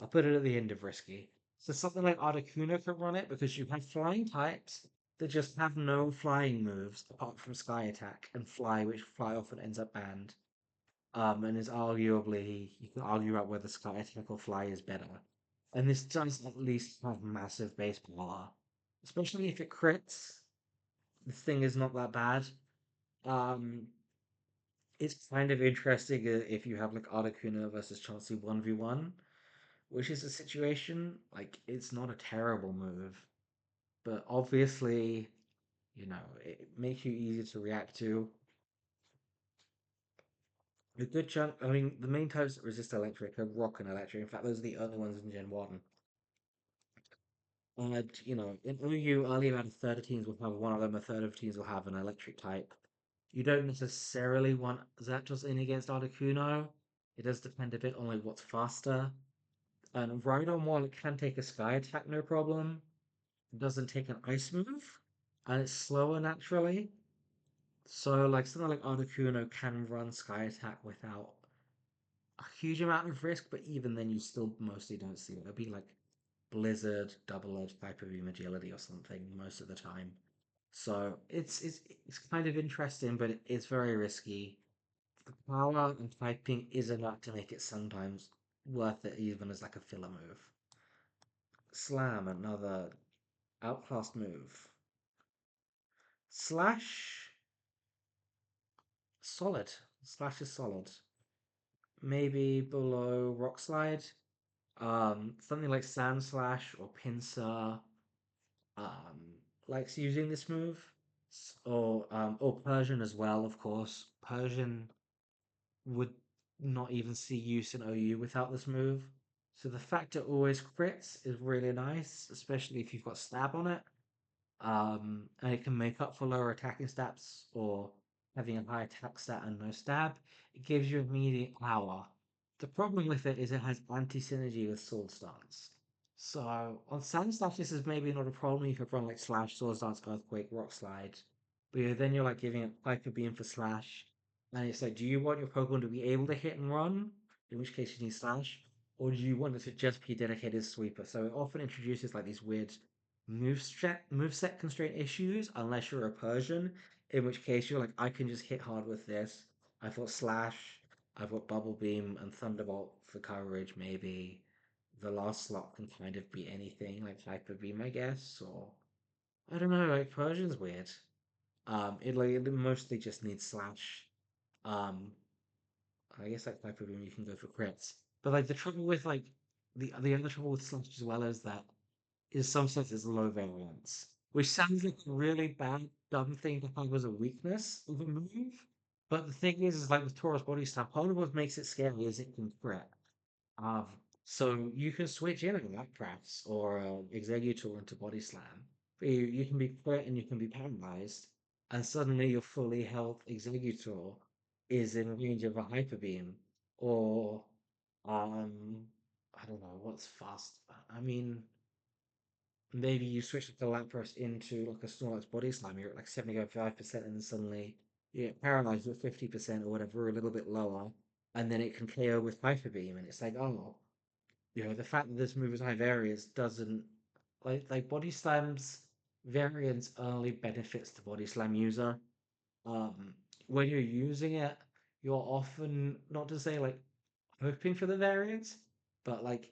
I'll put it at the end of risky. So something like Articuno could run it because you have flying types that just have no flying moves apart from Sky Attack and Fly, which Fly often ends up banned. And is arguably you can argue about whether Sky Attack or Fly is better. And this does at least have massive base power, especially if it crits. This thing is not that bad. Um, it's kind of interesting if you have like Articuno versus Chauncey 1v1, which is a situation like it's not a terrible move, but obviously, it makes you easy to react to. A good chunk, I mean, the main types that resist electric are rock and electric. In fact, those are the only ones in Gen 1. And, in OU, only about a third of teams will have one of them, a third of teams will have an electric type. You don't necessarily want Zapdos in against Articuno. It does depend a bit on like what's faster. And Rhydon, while it can take a Sky Attack, no problem, it doesn't take an Ice move, and it's slower naturally. So like something like Articuno can run Sky Attack without a huge amount of risk, but even then you still mostly don't see it. It'll be like Blizzard, Double Edge, Hyper Beam Agility or something most of the time. So it's kind of interesting, but it's very risky. The power and typing is enough to make it sometimes worth it, even as like a filler move. Slam, another outclassed move. Slash, solid. Slash is solid. Maybe below Rock Slide. Something like Sand Slash or Pinsir um, likes using this move, or Persian as well, of course. Persian would not even see use in OU without this move. So the fact it always crits is really nice, especially if you've got stab on it. And it can make up for lower attacking stats or having a high attack stat and no stab. It gives you immediate power. The problem with it is it has anti-synergy with sword stance. So on Sand Slash, this is maybe not a problem. You could run like Slash, Sword Dance, Earthquake, Rock Slide. But then you're like giving it Hyper Beam for Slash. And it's like, do you want your Pokemon to be able to hit and run? In which case you need Slash. Or do you want it to just be dedicated sweeper? So it often introduces like these weird moveset constraint issues, unless you're a Persian, in which case you're like, I can just hit hard with this. I've got Slash, I've got Bubble Beam and Thunderbolt for coverage, maybe the last slot can kind of be anything, like Hyper Beam, I guess, or I don't know, like Persian's weird. It mostly just needs Slash. Um, I guess like Hyper Beam you can go for crits. But like the trouble with like the other trouble with Slash as well is that in some sense it's low variance. Which sounds like a really bad, dumb thing to have as a weakness of a move. But the thing is like with Taurus Body Slam, part of what makes it scary is it can crit. Um, so you can switch in and out perhaps, or Executor into Body Slam. But you can be crit and you can be paralyzed, and suddenly your fully health Executor is in range of a Hyper Beam, or um, I don't know what's fast. I mean, maybe you switch the Lapras into like a Snorlax Body Slam, you're at like 75%, and then suddenly you get paralyzed at 50% or whatever, a little bit lower, and then it can KO with Hyper Beam, and it's like, oh, the fact that this move is high variance doesn't like body slams variance only benefits the body slam user. Um, when you're using it, you're often not to say like hoping for the variance, but like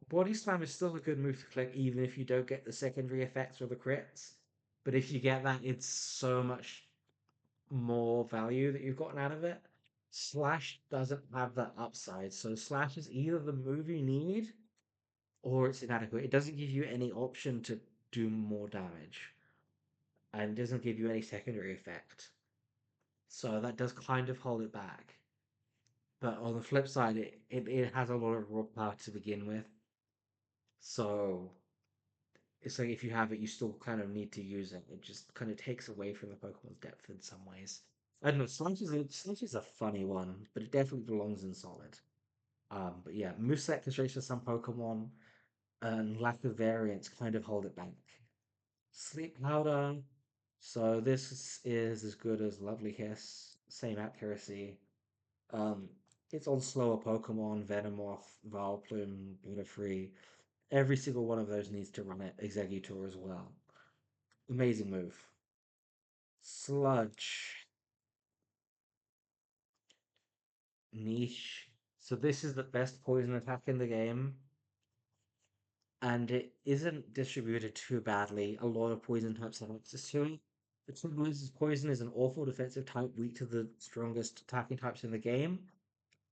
body slam is still a good move to click even if you don't get the secondary effects or the crits. But if you get that, it's so much more value that you've gotten out of it. Slash doesn't have that upside, so Slash is either the move you need or it's inadequate. It doesn't give you any option to do more damage and doesn't give you any secondary effect. So that does kind of hold it back. But on the flip side, it has a lot of raw power to begin with. So it's like if you have it, you still kind of need to use it. It just kind of takes away from the Pokemon's depth in some ways. I don't know, Sludge is a funny one, but it definitely belongs in Solid. But yeah, moveset constraints for some Pokemon and lack of variance kind of hold it back. Sleep powder. So this is as good as Lovely Kiss, same accuracy. Um, it's on slower Pokemon, Venomoth, Vileplume, Butterfree. Every single one of those needs to run it. Exeggutor as well. Amazing move. Sludge. Niche. So this is the best poison attack in the game, and it isn't distributed too badly. A lot of poison types have access to it. The trouble is poison is an awful defensive type, weak to the strongest attacking types in the game.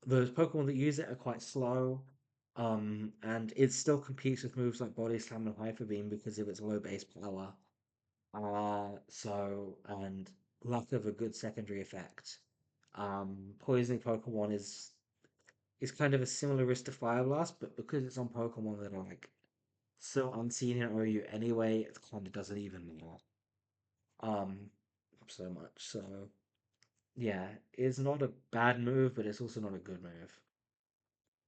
Those Pokemon that use it are quite slow, and it still competes with moves like Body Slam and Hyper Beam because of its low base power. And lack of a good secondary effect. Poisoning Pokemon is kind of a similar risk to Fire Blast, but because it's on Pokemon that are like so unseen in OU anyway, it kind of doesn't even matter. Um, so much. So yeah, it's not a bad move, but it's also not a good move.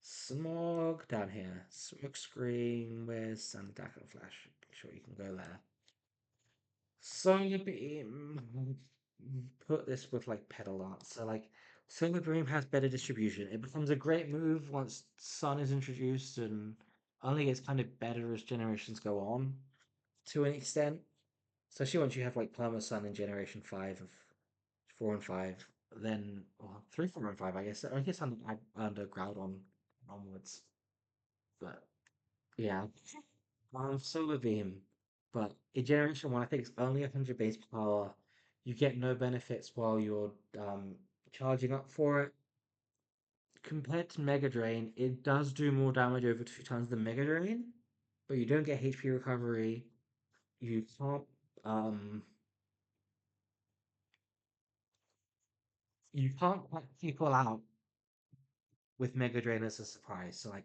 Smog down here. Smoke screen. Where's Sandak and Flash? Sure, you can go there. Solar Beam. Put this with like Pedal Dance. So like Solar Beam has better distribution. It becomes a great move once Sun is introduced and only gets kind of better as generations go on to an extent. Especially once you have like Perma Sun in Generation 5 of 4 and 5, then well, 3, 4, and 5, I guess. I guess under Groudon onwards. But yeah. Solar Beam. But in Generation 1, I think it's only 100 base power. You get no benefits while you're charging up for it. compared to Mega Drain, it does do more damage over 2 times than Mega Drain, but you don't get HP recovery. You can't um you can't catch people out with Mega Drain as a surprise. So like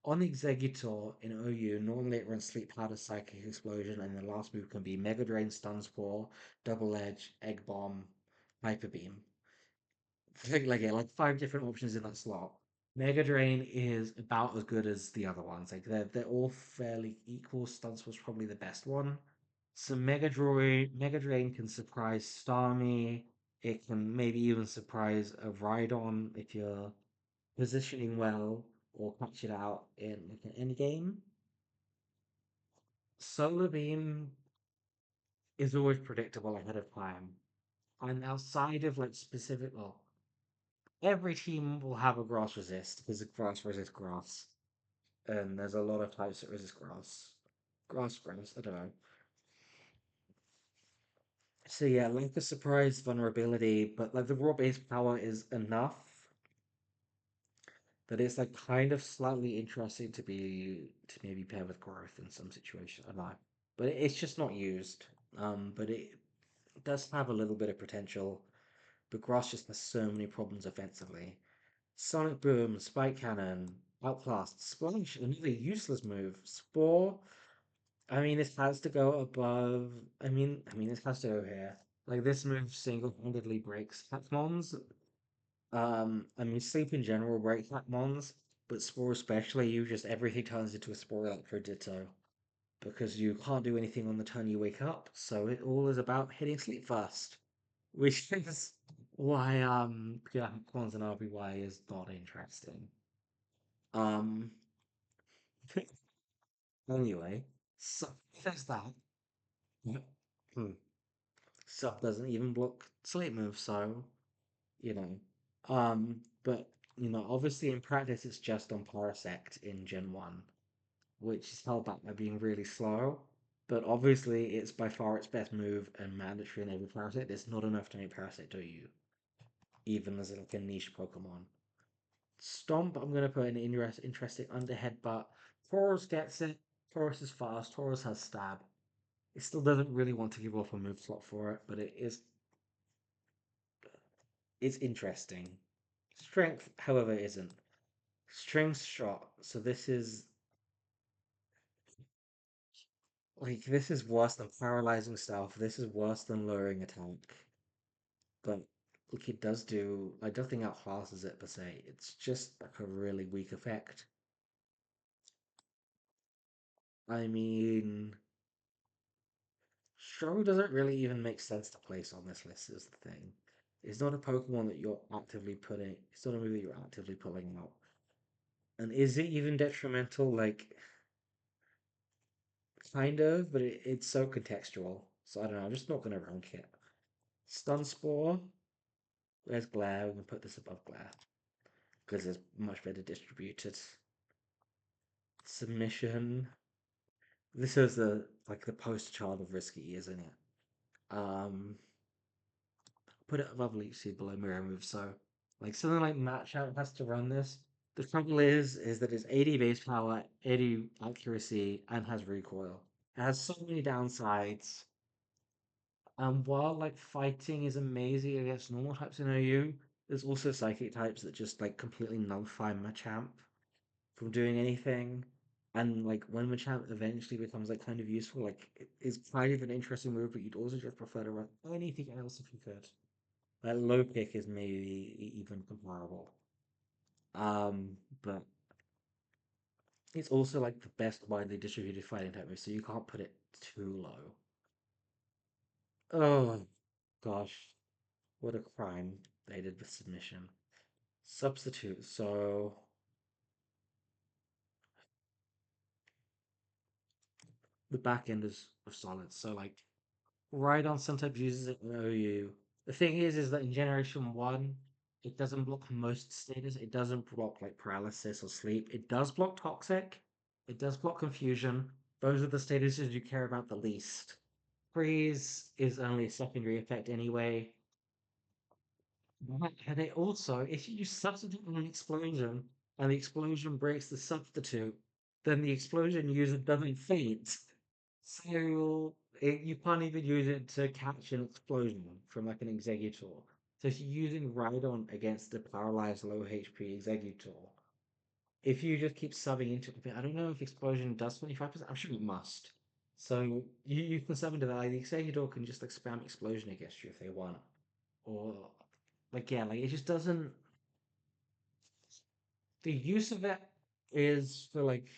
on Exeggutor in OU, normally it runs Sleep Powder, Psychic Explosion, and the last move can be Mega Drain, Stun Spore, Double Edge, Egg Bomb, Hyper Beam. Think like yeah, like 5 different options in that slot. Mega Drain is about as good as the other ones. Like they're all fairly equal. Stunts was probably the best one. So Mega Drain can surprise Starmie. It can maybe even surprise a Rhydon if you're positioning well or catch it out in like an end game. Solar Beam is always predictable ahead of time. And outside of like specific, well, every team will have a grass resist because grass resists grass. And there's a lot of types that resist grass. Grass, I don't know. So yeah, like the surprise vulnerability, but like the raw base power is enough that it's like kind of slightly interesting to maybe pair with growth in some situations. I don't know. But it's just not used. But it does have a little bit of potential. But grass just has so many problems offensively. Sonic Boom, Spike Cannon, Outclassed, Splash, another useless move. Spore. I mean, this has to go above. I mean, this has to go here. Like this move single-handedly breaks Hatmons. I mean, Sleep in general breaks Hatmons, but Spore especially. You just everything turns into a Spore Electro Ditto because you can't do anything on the turn you wake up. So it all is about hitting Sleep first, which is why yeah, Hatmons and RBY is not interesting. Um, anyway, so there's that. Hmm. Stuff doesn't even block sleep moves, so you know. But obviously in practice it's just on Parasect in Gen 1, which is held back by being really slow. But obviously it's by far its best move and mandatory in every Parasect. It's not enough to make Parasect OU, even as like a niche Pokemon. Stomp, I'm gonna put an interesting underhead, but Tauros gets it. Tauros is fast, Tauros has stab. It still doesn't really want to give off a move slot for it, but it's interesting. Strength, however, isn't. Strength shot. So this is worse than paralyzing stuff. This is worse than lowering attack. But look, it does do. I don't think outclasses it per se. It's just like a really weak effect. I mean, Struggle doesn't really even make sense to place on this list. Is the thing. It's not a Pokemon that you're actively putting. It's not a move that you're actively pulling out. And is it even detrimental? Like, kind of, but it's so contextual. So I don't know. I'm just not gonna rank it. Stun Spore. Where's Glare? We can put this above Glare because it's much better distributed. Submission. This is the poster child of risky, isn't it? Um, put it above Leech Seed below Mirror Move. So like something like Match Out has to run this. The trouble is that it's 80 base power, 80 accuracy, and has recoil. It has so many downsides. While like fighting is amazing against normal types in OU, there's also psychic types that just like completely nullify Machamp from doing anything. And like when Machamp eventually becomes like kind of useful, like it's kind of an interesting move, but you'd also just prefer to run anything else if you could. Like low pick is maybe even comparable. But it's also like the best widely distributed fighting type move, so you can't put it too low. Oh gosh, what a crime they did with submission. Substitute. So the back end is solid. So like Rhydon sometimes uses it in OU. The thing is that in Generation 1, it doesn't block most status. It doesn't block like paralysis or sleep. It does block toxic. It does block confusion. Those are the statuses you care about the least. Freeze is only a secondary effect anyway. Right, and it also, if you substitute an explosion and the explosion breaks the substitute, then the explosion user doesn't faint. So you can't even use it to catch an explosion from like an executor. So if you're using Rhydon against the paralyzed low HP executor, if you just keep subbing into it, I don't know if explosion does 25%. I'm sure it must. So you can sub into that. Like, the executor can just like spam explosion against you if they want. Or like yeah, like it just doesn't. The use of it is for like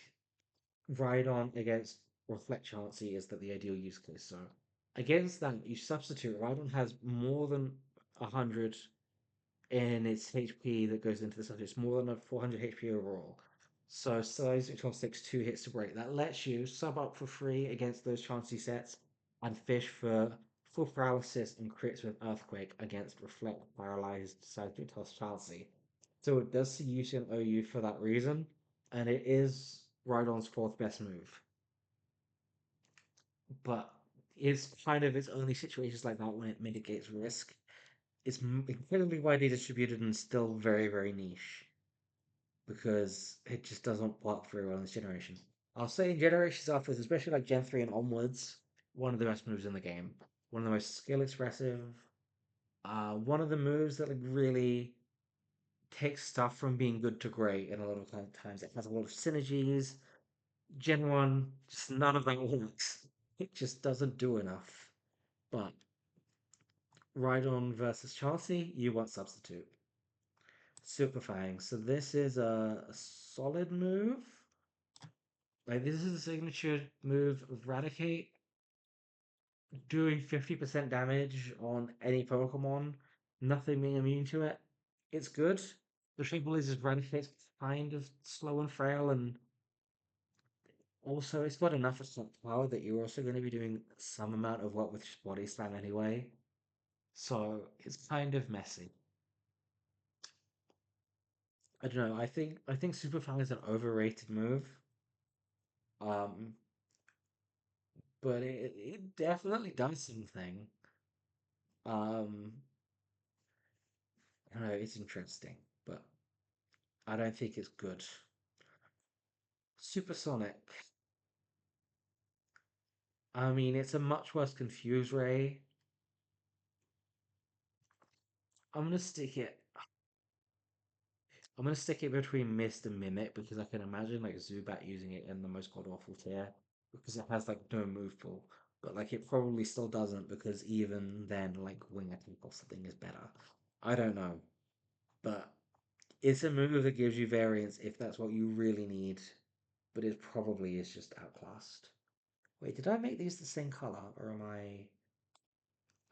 ride on against reflect Chansey is that the ideal use case. So against that, you substitute ride on has more than 100 in its HP that goes into the substitute. It's more than a 400 HP overall. So size which takes 2 hits to break. That lets you sub up for free against those Chansey sets and fish for full paralysis and crits with Earthquake against Reflect Paralyzed Seismic Toss Chansey. So it does see use in OU for that reason, and it is Rhydon's fourth best move. But it's kind of its only situations like that when it mitigates risk. It's incredibly widely distributed and still very, very niche because it just doesn't work very well in this generation. I'll say in generations afterwards, especially like Gen 3 and onwards, one of the best moves in the game. One of the most skill expressive. One of the moves that like really takes stuff from being good to great in a lot of times. It has a lot of synergies. Gen 1, just none of that works. It just doesn't do enough. But Rhydon versus Chansey, you want substitute. Superfang. So this is a solid move. Like this is a signature move of Eradicate, doing 50% damage on any Pokemon, nothing being immune to it. It's good. The trouble is Eradicate's kind of slow and frail, and also it's got enough attack power that you're also going to be doing some amount of work with Body Slam anyway. So it's kind of messy. I don't know. I think Superfang is an overrated move. Um, but it definitely does something. Um, I don't know, it's interesting, but I don't think it's good. Supersonic. I mean, it's a much worse Confuse Ray. I'm gonna stick it. I'm gonna stick it between Mist and Mimic because I can imagine like Zubat using it in the most god awful tier because it has like no move pool. But like it probably still doesn't because even then like Wing Attack or something is better. I don't know, but it's a move that gives you variance if that's what you really need. But it probably is just outclassed. Wait, did I make these the same color or am I?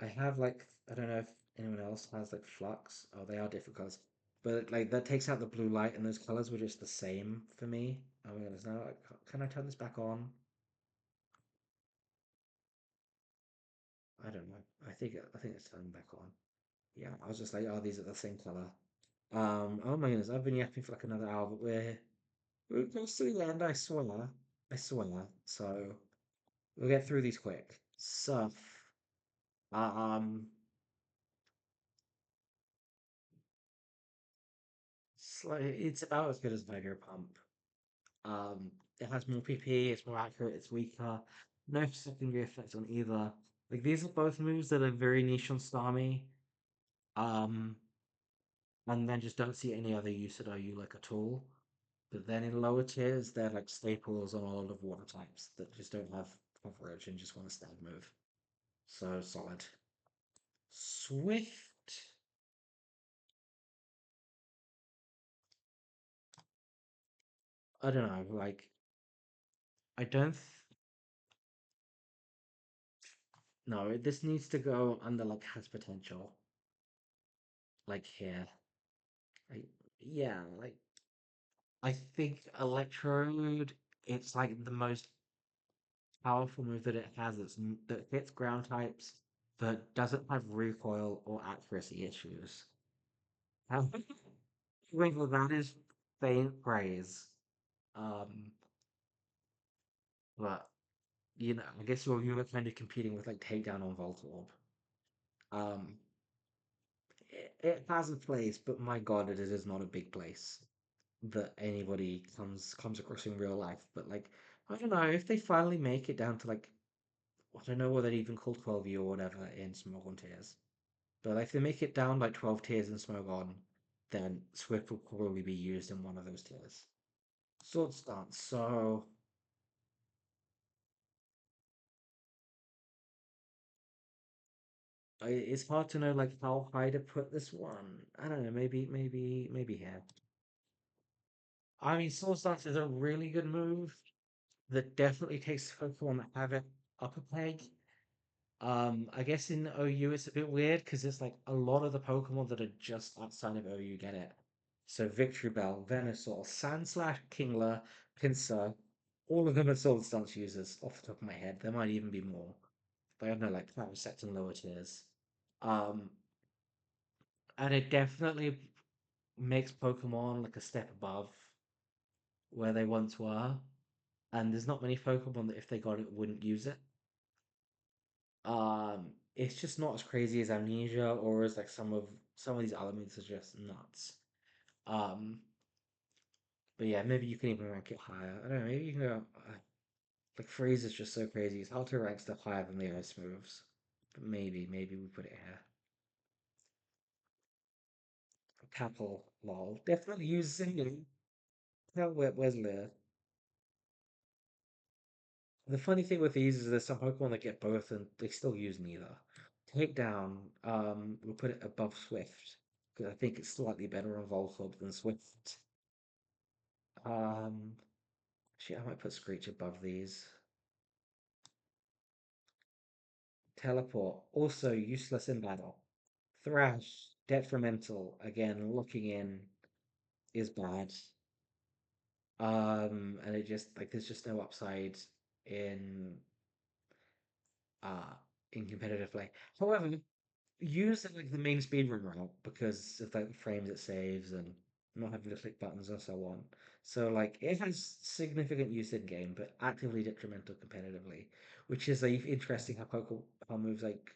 I have like I don't know if anyone else has like flux. Oh, they are different colors, but like that takes out the blue light, and those colors were just the same for me. Oh my goodness! Now, can I turn this back on? I don't know. I think it's turned back on. Yeah, I was just like, oh, these are the same color. Oh my goodness! I've been yapping for like another hour, but we're close to the end. I swear. I swear. So we'll get through these quick. Surf. Um, it's about as good as Mega Pump. Um, it has more PP, it's more accurate, it's weaker. No secondary effect on either. Like these are both moves that are very niche on Starmie. Um, and then just don't see any other use at OU like at all. But then in lower tiers, they're like staples on a lot of water types that just don't have coverage and just want to stab move. So solid. Swift. I don't know. Like I don't. No, this needs to go under like has potential. Like here. Like yeah. Like I think Electrode, it's like the most powerful move that it has that hits ground types, but doesn't have recoil or accuracy issues. However, that is faint praise. Um, but I guess you were kind of competing with like takedown on Voltorb. Um, it has a place, but my God, it is not a big place that anybody comes across in real life. But like, I don't know if they finally make it down to like, I don't know what they'd even call 12U or whatever in Smogon tiers. But like, if they make it down like 12 tiers in Smogon, then Swift will probably be used in one of those tiers. Sword stance. So it's hard to know like how high to put this one. I don't know. Maybe here. I mean, sword stance is a really good move that definitely takes Pokemon that have it up a peg. I guess in OU it's a bit weird because it's like a lot of the Pokemon that are just outside of OU get it. So Victory Bell, Venusaur, Sandslash, Kingler, Pinsir, all of them are Sword Stance users off the top of my head. There might even be more. But I have no like Parasect and lower tiers. Um, and it definitely makes Pokemon like a step above where they once were. And there's not many Pokemon that if they got it wouldn't use it. It's just not as crazy as Amnesia or as like some of these elements are just nuts. Um, but yeah, maybe you can even rank it higher. I don't know, maybe you can go like Freeze is just so crazy. It's hard to rank stuff higher than the ice moves. But maybe we put it here. Tackle, lol. Definitely use singing. Where's Leer? The funny thing with these is there's some Pokemon that get both and they still use neither. Takedown, we'll put it above Swift because I think it's slightly better on Voltorb than Swift. Um, Shit, I might put Screech above these. Teleport, also useless in battle. Thrash, detrimental. Again, locking in is bad. And it just like there's just no upside in uh in competitive play. However, use like the main speedrun route because of like the frames it saves and not having to click buttons and so on. So like it has significant use in game, but actively detrimental competitively, which is like interesting how moves like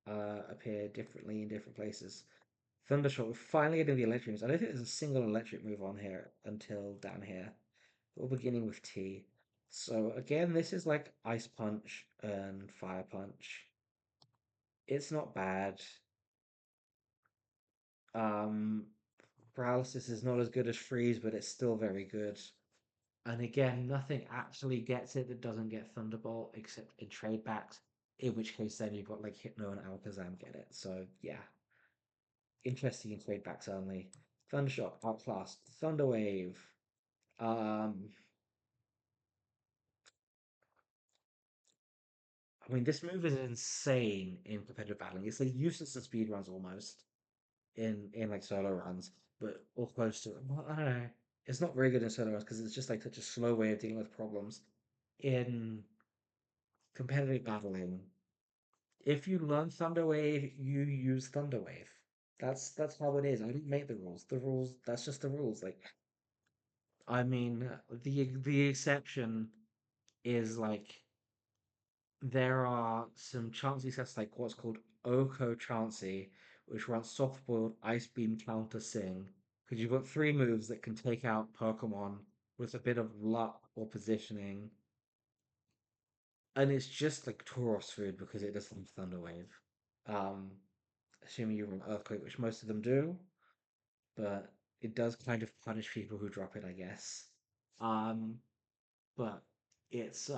appear differently in different places. Thundershock, we're finally getting the electric moves. I don't think there's a single electric move on here until down here. We're beginning with T. So again, this is like Ice Punch and Fire Punch. It's not bad. Um, Paralysis is not as good as Freeze, but it's still very good. And again, nothing actually gets it that doesn't get Thunderbolt except in trade backs, in which case then you've got like Hypno and Alakazam get it. So yeah, interesting in trade backs only. Thundershock, Outclassed, Thunderwave. Um, I mean, this move is insane in competitive battling. It's like useless in speed runs almost in like solo runs, but all close to it. Well, I don't know. It's not very good in solo runs because it's just like such a slow way of dealing with problems. In competitive battling, if you learn Thunder Wave, you use Thunder Wave. That's how it is. I didn't make the rules. The rules, that's just the rules. Like, I mean, the exception is like there are some Chansey sets like what's called Oko Chansey, which runs soft boiled ice beam counter sing. Because you've got three moves that can take out Pokemon with a bit of luck or positioning. And it's just like Tauros food because it doesn't have Thunder Wave. Um, Assuming you run Earthquake, which most of them do, but it does kind of punish people who drop it, I guess. Um, but it's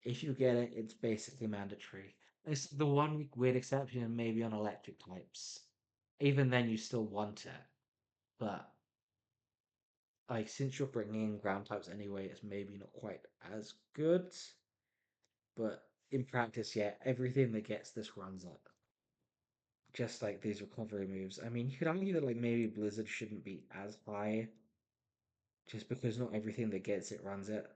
if you get it, it's basically mandatory. It's the one weird exception, maybe on electric types. Even then, you still want it, but like since you're bringing in ground types anyway, it's maybe not quite as good. But in practice, yeah, everything that gets this runs it. Just like these recovery moves. I mean, you could argue that like maybe Blizzard shouldn't be as high, just because not everything that gets it runs it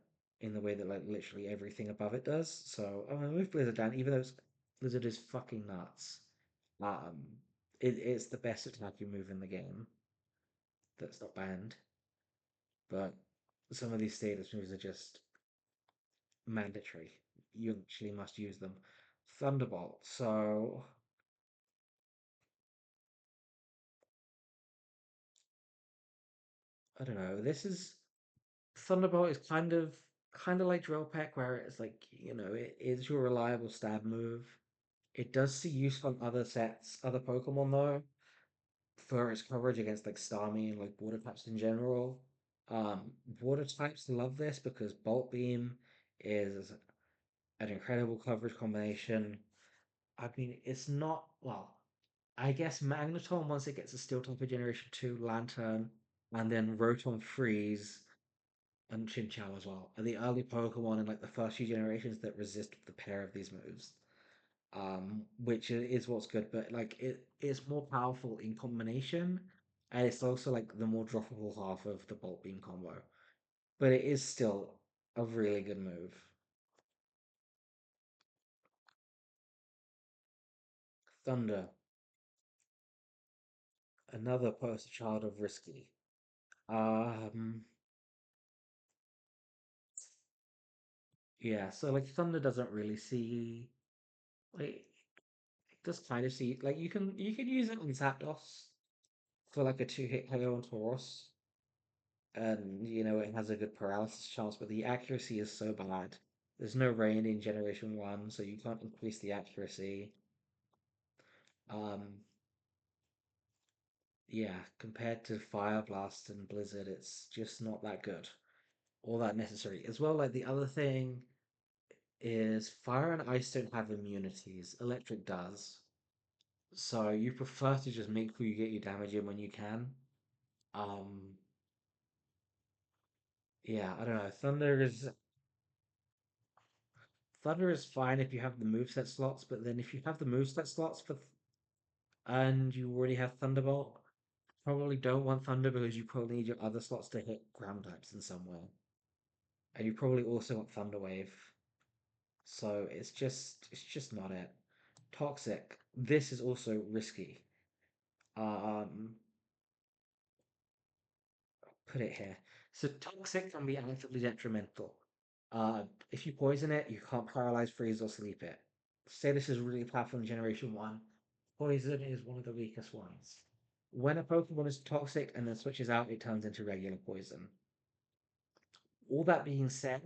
in the way that like literally everything above it does. So I'm gonna move Blizzard down, even though Blizzard is fucking nuts. Um, it's the best attacking move in the game that's not banned, but some of these status moves are just mandatory. You actually must use them. Thunderbolt. So I don't know. This is Thunderbolt is kind of like Drill Peck, where it's like, it is your reliable stab move. It does see use on other sets, other Pokemon though, for its coverage against like Starmie and like water types in general. Water types love this because Bolt Beam is an incredible coverage combination. I mean, it's not, well, I guess Magneton, once it gets a Steel type of Generation 2, Lantern, and then Rotom Freeze and Chinchou as well, are the early Pokemon in like the first few generations that resist the pair of these moves. Which is what's good, but like it is more powerful in combination, and it's also like the more droppable half of the Bolt Beam combo. But it is still a really good move. Thunder, another poster child of Risky. Um, yeah, so like Thunder doesn't really see like it does kind of see like you can use it on Zapdos for like a two-hit KO on Tauros, and it has a good paralysis chance, but the accuracy is so bad. There's no rain in Generation 1, so you can't increase the accuracy. Um, yeah, compared to Fire Blast and Blizzard, it's just not that good or that necessary. As well, like the other thing is Fire and Ice don't have immunities. Electric does. So you prefer to just make sure you get your damage in when you can. Um, yeah, I don't know. Thunder is fine if you have the moveset slots, but then if you have the moveset slots and you already have Thunderbolt, probably don't want Thunder because you probably need your other slots to hit ground types in some way. And you probably also want Thunder Wave. So it's just not it. Toxic. This is also risky. Um, put it here. So toxic can be actively detrimental. Uh, if you poison it, you can't paralyze, freeze, or sleep it. Say this is really powerful in Generation 1. Poison is one of the weakest ones. When a Pokemon is toxic and then switches out, it turns into regular poison. All that being said,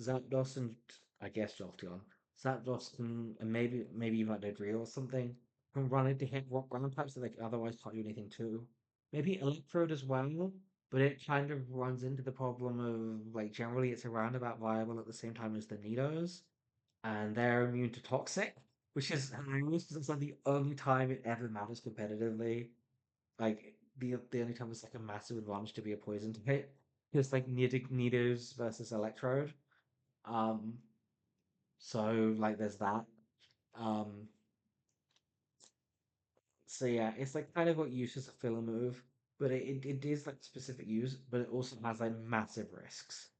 Zapdos and I guess Jolteon, Zapdos can, and maybe even like Dodrio or something, can run into hit rock ground types that they otherwise can't do anything to. Maybe Electrode as well, but it kind of runs into the problem of like generally it's a roundabout viable at the same time as the Nidos, and they're immune to toxic, which is hilarious because it's like the only time it ever matters competitively. Like the only time it's like a massive advantage to be a poison type. It's like Nidos versus Electrode. Um, so like there's that. Um, so yeah, it's like kind of what used as a filler move, but it is like specific use, but it also has like massive risks.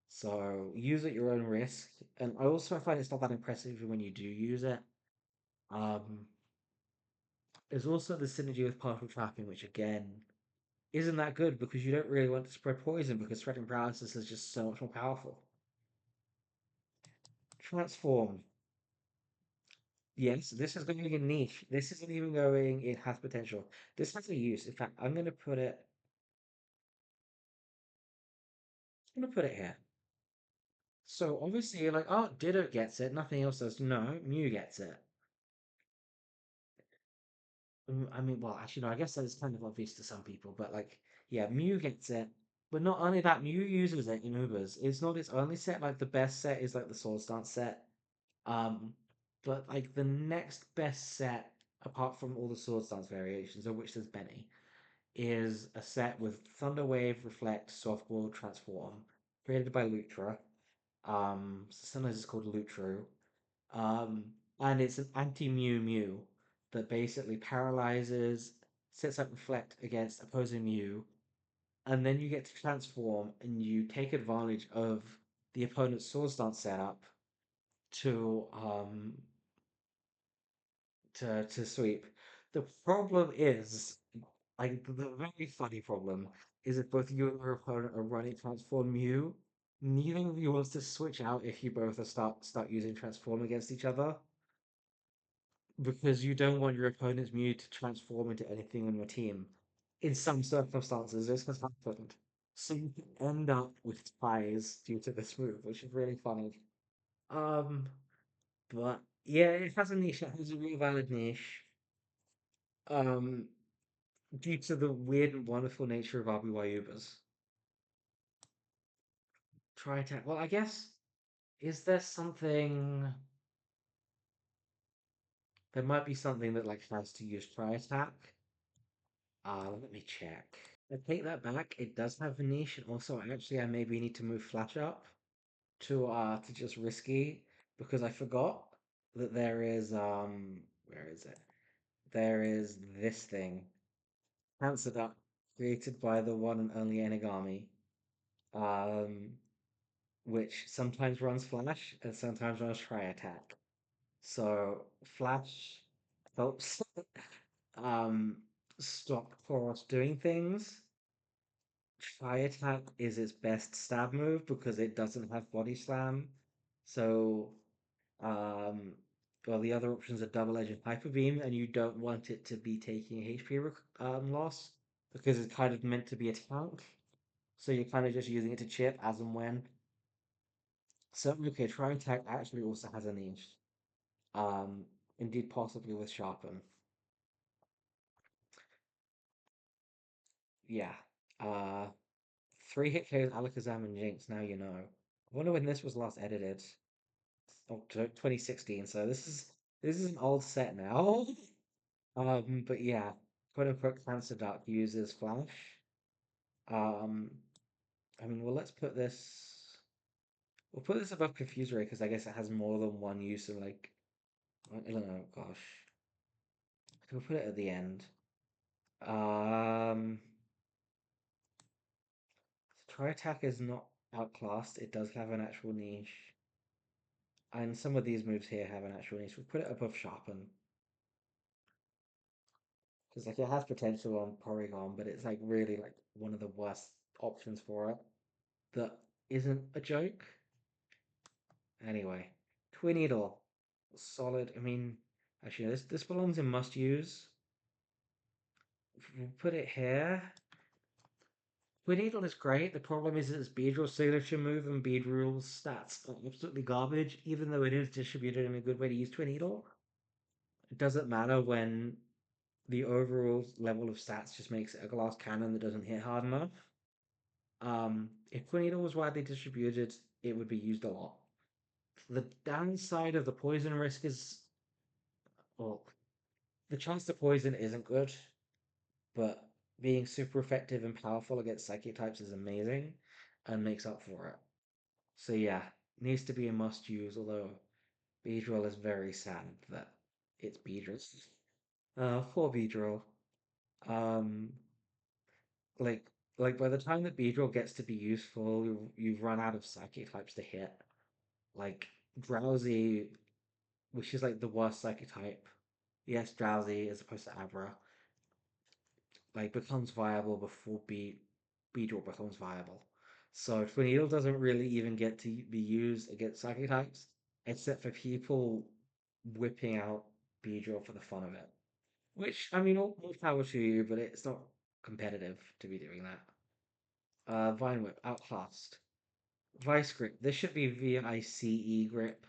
So use at your own risk. And I also find it's not that impressive when you do use it. Um, there's also the synergy with partial trapping, which again isn't that good because you don't really want to spread poison because spreading paralysis is just so much more powerful. Transform. Yes, this is going in niche. This isn't even going, it has potential. This has a use. In fact, I'm gonna put it here. So obviously you're like, oh, Ditto gets it, nothing else does. No, Mew gets it. I mean, well, actually, no, I guess that is kind of obvious to some people, but like, yeah, Mew gets it. But not only that, Mew uses it in Ubers. It's not its only set. Like the best set is like the Swords Dance set. Um, but like the next best set, apart from all the Swords Dance variations, of which there's many, is a set with Thunder Wave, Reflect, Softball, Transform, created by Lutra. Sometimes it's called Lutro. Um, and it's an anti-Mew Mew that basically paralyzes, sets up Reflect against opposing Mew, and then you get to transform and you take advantage of the opponent's Swords Dance setup to to sweep. The problem is, like the very funny problem is if both you and your opponent are running Transform Mew, neither of you wants to switch out if you both are start using Transform against each other because you don't want your opponent's Mew to transform into anything on your team. in some circumstances, this has happened. So you can end up with ties due to this move, which is really funny. Um, but yeah, it has a niche. It has a real valid niche. Um, due to the weird and wonderful nature of RBY Ubers. Try attack. Well, I guess is there something? There might be something that like has to use try attack. Let me check. I take that back. It does have a niche, and also actually I maybe need to move Flash up to just risky because I forgot that there is where is it? There is this thing. Cancer Duck created by the one and only Enigami. Um which sometimes runs Flash and sometimes runs Try Attack. So Flash helps um stop Chorus doing things. Try Attack is its best stab move because it doesn't have Body Slam. So, um, well, the other options are Double Edge and Hyper Beam, and you don't want it to be taking HP loss because it's kind of meant to be a tank. So you're kind of just using it to chip as and when. So, okay, Try Attack actually also has a niche. Um, indeed, possibly with Sharpen. Yeah. Uh, three hit KOs, Alakazam and Jinx, now you know. I wonder when this was last edited. Oh, 2016. So this is an old set now. But yeah, quote unquote Cancer Duck uses Flash. Um, I mean, well, let's put this. We'll put this above Confuse Ray because I guess it has more than one use. And like, I don't know. Gosh, we'll put it at the end. Um, Try Attack is not outclassed. It does have an actual niche, and some of these moves here have an actual niche. We'll put it above Sharpen. Because like it has potential on Porygon, but it's like really like one of the worst options for it that isn't a joke. Anyway, Twin Needle, solid. I mean, actually, this belongs in must use. We'll put it here. Twin Needle is great. The problem is its Beedrill signature move and Beedrill's stats are absolutely garbage, even though it is distributed in a good way to use Twin Needle. It doesn't matter when the overall level of stats just makes it a glass cannon that doesn't hit hard enough. If Quinito was widely distributed, it would be used a lot. The downside of the poison risk is, well, the chance to poison isn't good, but being super effective and powerful against psychic types is amazing and makes up for it. So yeah, needs to be a must use, although Beedrill is very sad that it's Beedrill. Poor Beedrill. Um, like like by the time that Beedrill gets to be useful, you've run out of psychic types to hit. Like Drowsy, which is like the worst psychic type. Yes, Drowsy as opposed to Abra, like becomes viable before Beedrill becomes viable. So Tornado doesn't really even get to be used against psychic types, except for people whipping out Beedrill for the fun of it. Which, I mean, all power to you, but it's not competitive to be doing that. Vine Whip, outclassed. Vice Grip, this should be VICE Grip,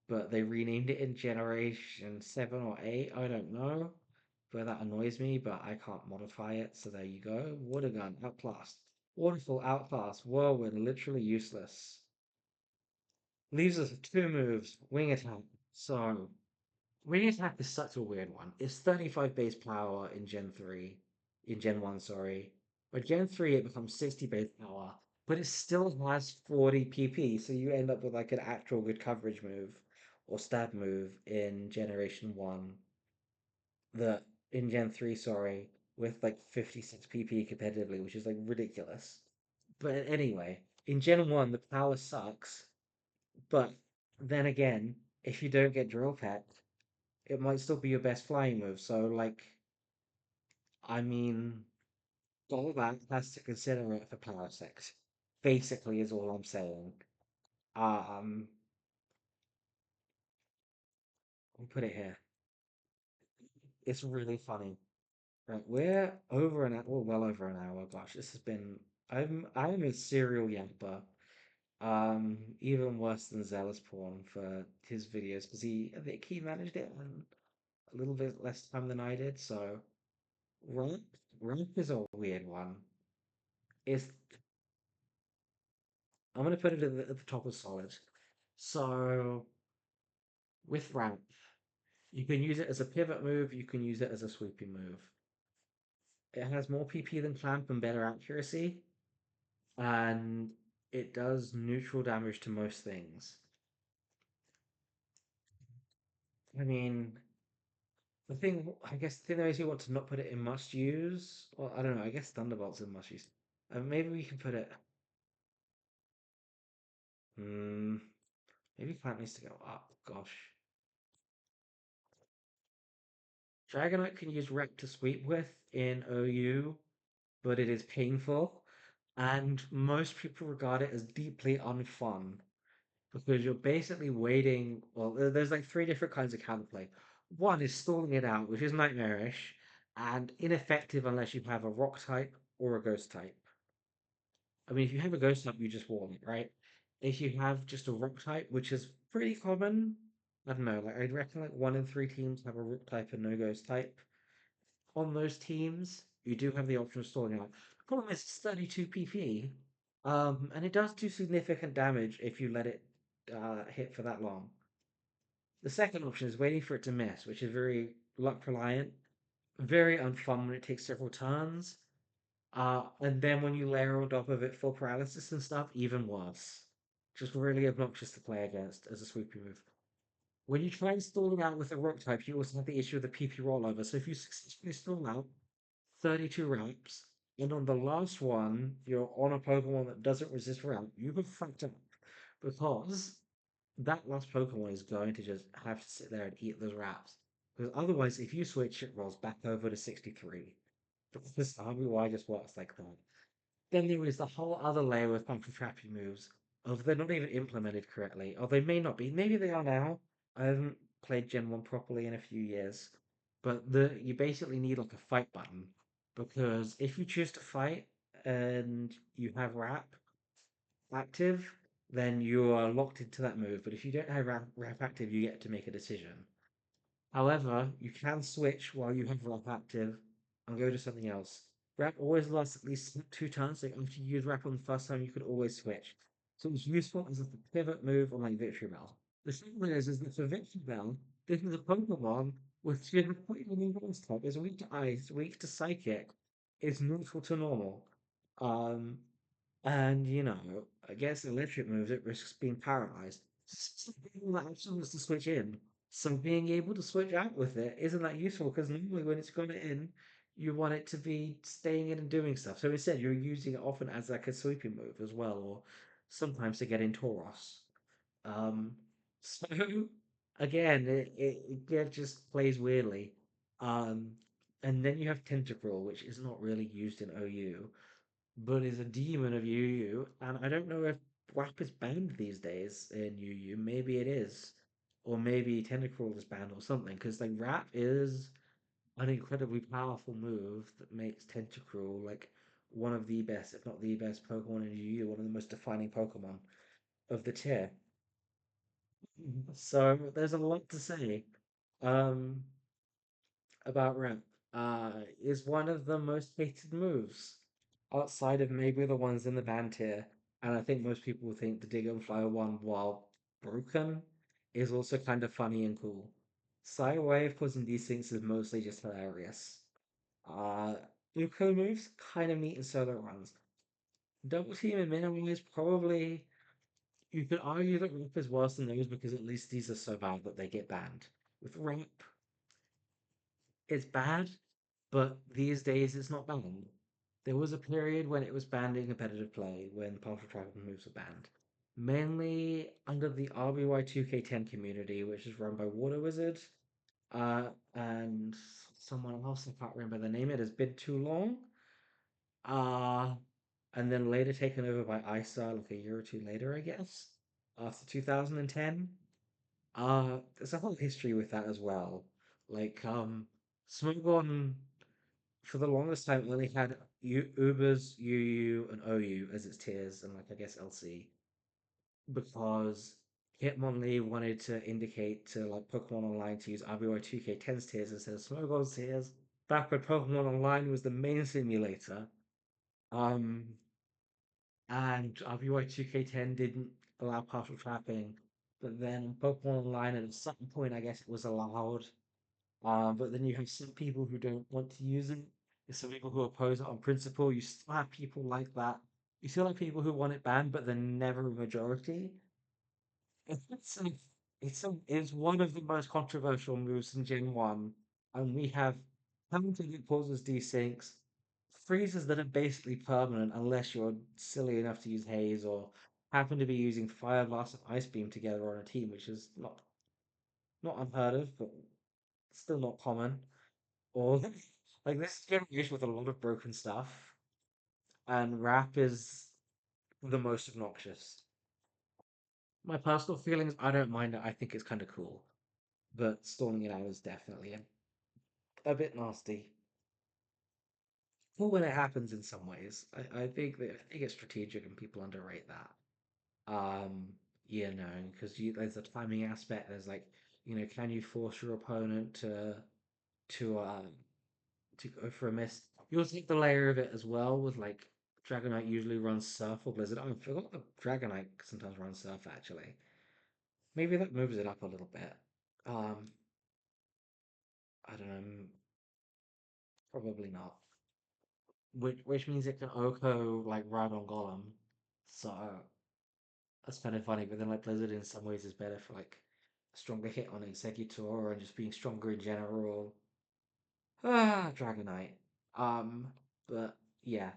but they renamed it in Generation 7 or 8, I don't know. But that annoys me, but I can't modify it, so there you go. Water Gun, outclassed. Waterfall, outclassed. Whirlwind, literally useless. Leaves us with two moves. Wing Attack. So, Wing Attack is such a weird one. It's 35 base power in Gen 3. In Gen 1, sorry. But Gen 3, it becomes 60 base power. But it still has 40 PP, so you end up with like an actual good coverage move or stab move in Generation 1 that in Gen 3, sorry, with like 56 PP competitively, which is like ridiculous. But anyway, in Gen 1, the power sucks, but then again, if you don't get Drill Peck, it might still be your best flying move. So, like, I mean, Golbat has to consider it for Power 6. Basically, is all I'm saying. Um, I'll put it here. It's really funny. Right, we're over an hour, well over an hour. Gosh, this has been. I'm a serial yapper. Even worse than Zealous Porn for his videos because I think he managed it in a little bit less time than I did. So rap, rap is a weird one. It's I'm gonna put it at the top of solid. So with rap, you can use it as a pivot move. You can use it as a sweeping move. It has more PP than clamp and better accuracy, and it does neutral damage to most things. I mean, I guess the thing that makes me want to not put it in must use, well, I don't know, I guess Thunderbolt's in must use. Maybe we can put it, hmm, maybe Clamp needs to go up, gosh. Dragonite can use Wreck to sweep with in OU, but it is painful, and most people regard it as deeply unfun. Because you're basically waiting. Well, there's like three different kinds of counterplay. One is stalling it out, which is nightmarish and ineffective unless you have a rock type or a ghost type. I mean, if you have a ghost type, you just warn it, right? If you have just a rock type, which is pretty common, I don't know, like I'd reckon like 1 in 3 teams have a rock type and no ghost type. On those teams, you do have the option of stalling out. Problem is, it's 32 PP, and it does do significant damage if you let it hit for that long. The second option is waiting for it to miss, which is very luck reliant, very unfun when it takes several turns. And then when you layer on top of it full paralysis and stuff, even worse. Just really obnoxious to play against as a sweepy move. When you try and stall it out with a rock type, you also have the issue of the PP rollover. So if you successfully stall out 32 ramps, and on the last one, you're on a Pokemon that doesn't resist ramp, you have fucked up. Because that last Pokemon is going to just have to sit there and eat those wraps. Because otherwise, if you switch, it rolls back over to 63. Because RBY just works like that. Then there is the whole other layer with puncture trappy moves of they're not even implemented correctly, or they may not be. Maybe they are now. I haven't played Gen 1 properly in a few years. But you basically need like a fight button. Because if you choose to fight and you have wrap, active, then you are locked into that move. But if you don't have wrap active, you get to make a decision. However, you can switch while you have wrap active and go to something else. Wrap always lasts at least 2 turns. Like after you use wrap on the first time, you could always switch. So it's useful as a pivot move on like Victory Bell. The thing is that for Victory Bell, this is a Pokemon which is completely new type. It's weak to ice, weak to psychic. It's neutral to normal. Um, and, against electric moves, it risks being paralyzed. Something that actually wants to switch in. So being able to switch out with it isn't that useful because normally when it's gone in, you want it to be staying in and doing stuff. So instead, you're using it often as like a sweeping move as well, or sometimes to get in Tauros. Um, so again, it just plays weirdly. Um, and then you have Tentacruel, which is not really used in OU but is a demon of UU, and I don't know if WAP is banned these days in UU. Maybe it is, or maybe Tentacruel is banned or something. Because like Rap is an incredibly powerful move that makes Tentacruel like one of the best, if not the best Pokemon in UU, one of the most defining Pokemon of the tier. So there's a lot to say. Um, about ramp is one of the most hated moves outside of maybe the ones in the band tier. And I think most people think the Dig and Fly one, while broken, is also kind of funny and cool. Side way of causing these things is mostly just hilarious. Uh, Uko moves kind of neat in solo runs. Double team and minimize probably you could argue that ramp is worse than those because at least these are so bad that they get banned. With ramp, it's bad, but these days it's not banned. There was a period when it was banned in competitive play when partial travel moves were banned. Mainly under the RBY 2K10 community, which is run by Water Wizard, and someone else, I can't remember the name, it has been too long. Uh, and then later taken over by ISTAR like a year or two later, I guess, after 2010. There's a whole history with that as well. Like, Smogon for the longest time, it only had Ubers, UU, and OU as its tiers, and like I guess LC, because Hitmonlee wanted to indicate to like Pokemon Online to use RBY 2K10's tiers instead of Smogon's tiers. Back when Pokemon Online was the main simulator, um, and RBY 2K10 didn't allow partial trapping, but then Pokemon Online at a certain point, I guess it was allowed. But then you have some people who don't want to use it. There's some people who oppose it on principle. You still have people like that. You still have people who want it banned, but they're never a majority. It's a, it's one of the most controversial moves in Gen 1. And we have talented that causes desyncs, freezes that are basically permanent unless you're silly enough to use Haze or happen to be using Fire Blast and Ice Beam together on a team, which is not unheard of, but still not common. Or like this generation with a lot of broken stuff, and rap is the most obnoxious. My personal feelings, I don't mind it. I think it's kind of cool, but storming it out is definitely a bit nasty. Well, when it happens in some ways, I think it's strategic and people underrate that. Um, because there's a timing aspect. There's like, can you force your opponent to to go for a miss. You also take the layer of it as well with like Dragonite usually runs Surf or Blizzard. I forgot the Dragonite sometimes runs Surf actually. Maybe that moves it up a little bit. Um, I don't know, probably not. Which means it can Oko like Rhydon Golem. So that's kind of funny. But then like Blizzard in some ways is better for like a stronger hit on Executor and just being stronger in general. Dragonite. But yeah,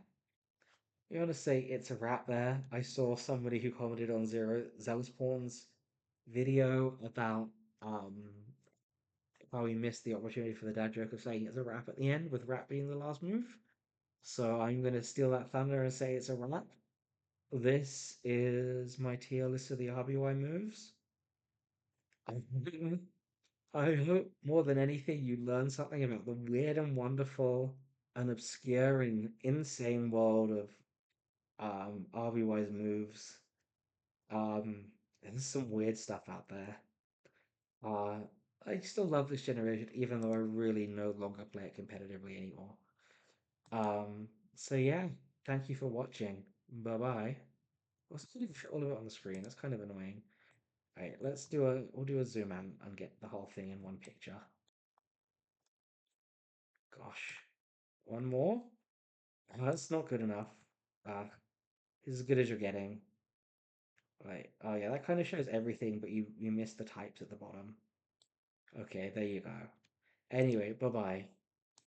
you want to say it's a wrap there? I saw somebody who commented on Zero Zealous Pawn's video about um how he missed the opportunity for the dad joke of saying it's a wrap at the end, with wrap being the last move. So I'm gonna steal that thunder and say it's a wrap. This is my tier list of the RBY moves. I I hope more than anything you learn something about the weird and wonderful and obscure and insane world of RBY's moves. There's some weird stuff out there. Uh, I still love this generation, even though I really no longer play it competitively anymore. So yeah, thank you for watching. Bye bye. What's putting all of it on the screen? That's kind of annoying. Alright, we'll do a zoom out and get the whole thing in one picture. Gosh, one more? That's not good enough. Uh, as good as you're getting. Right. Oh yeah, that kind of shows everything, but you missed the types at the bottom. Okay, there you go. Anyway, bye bye.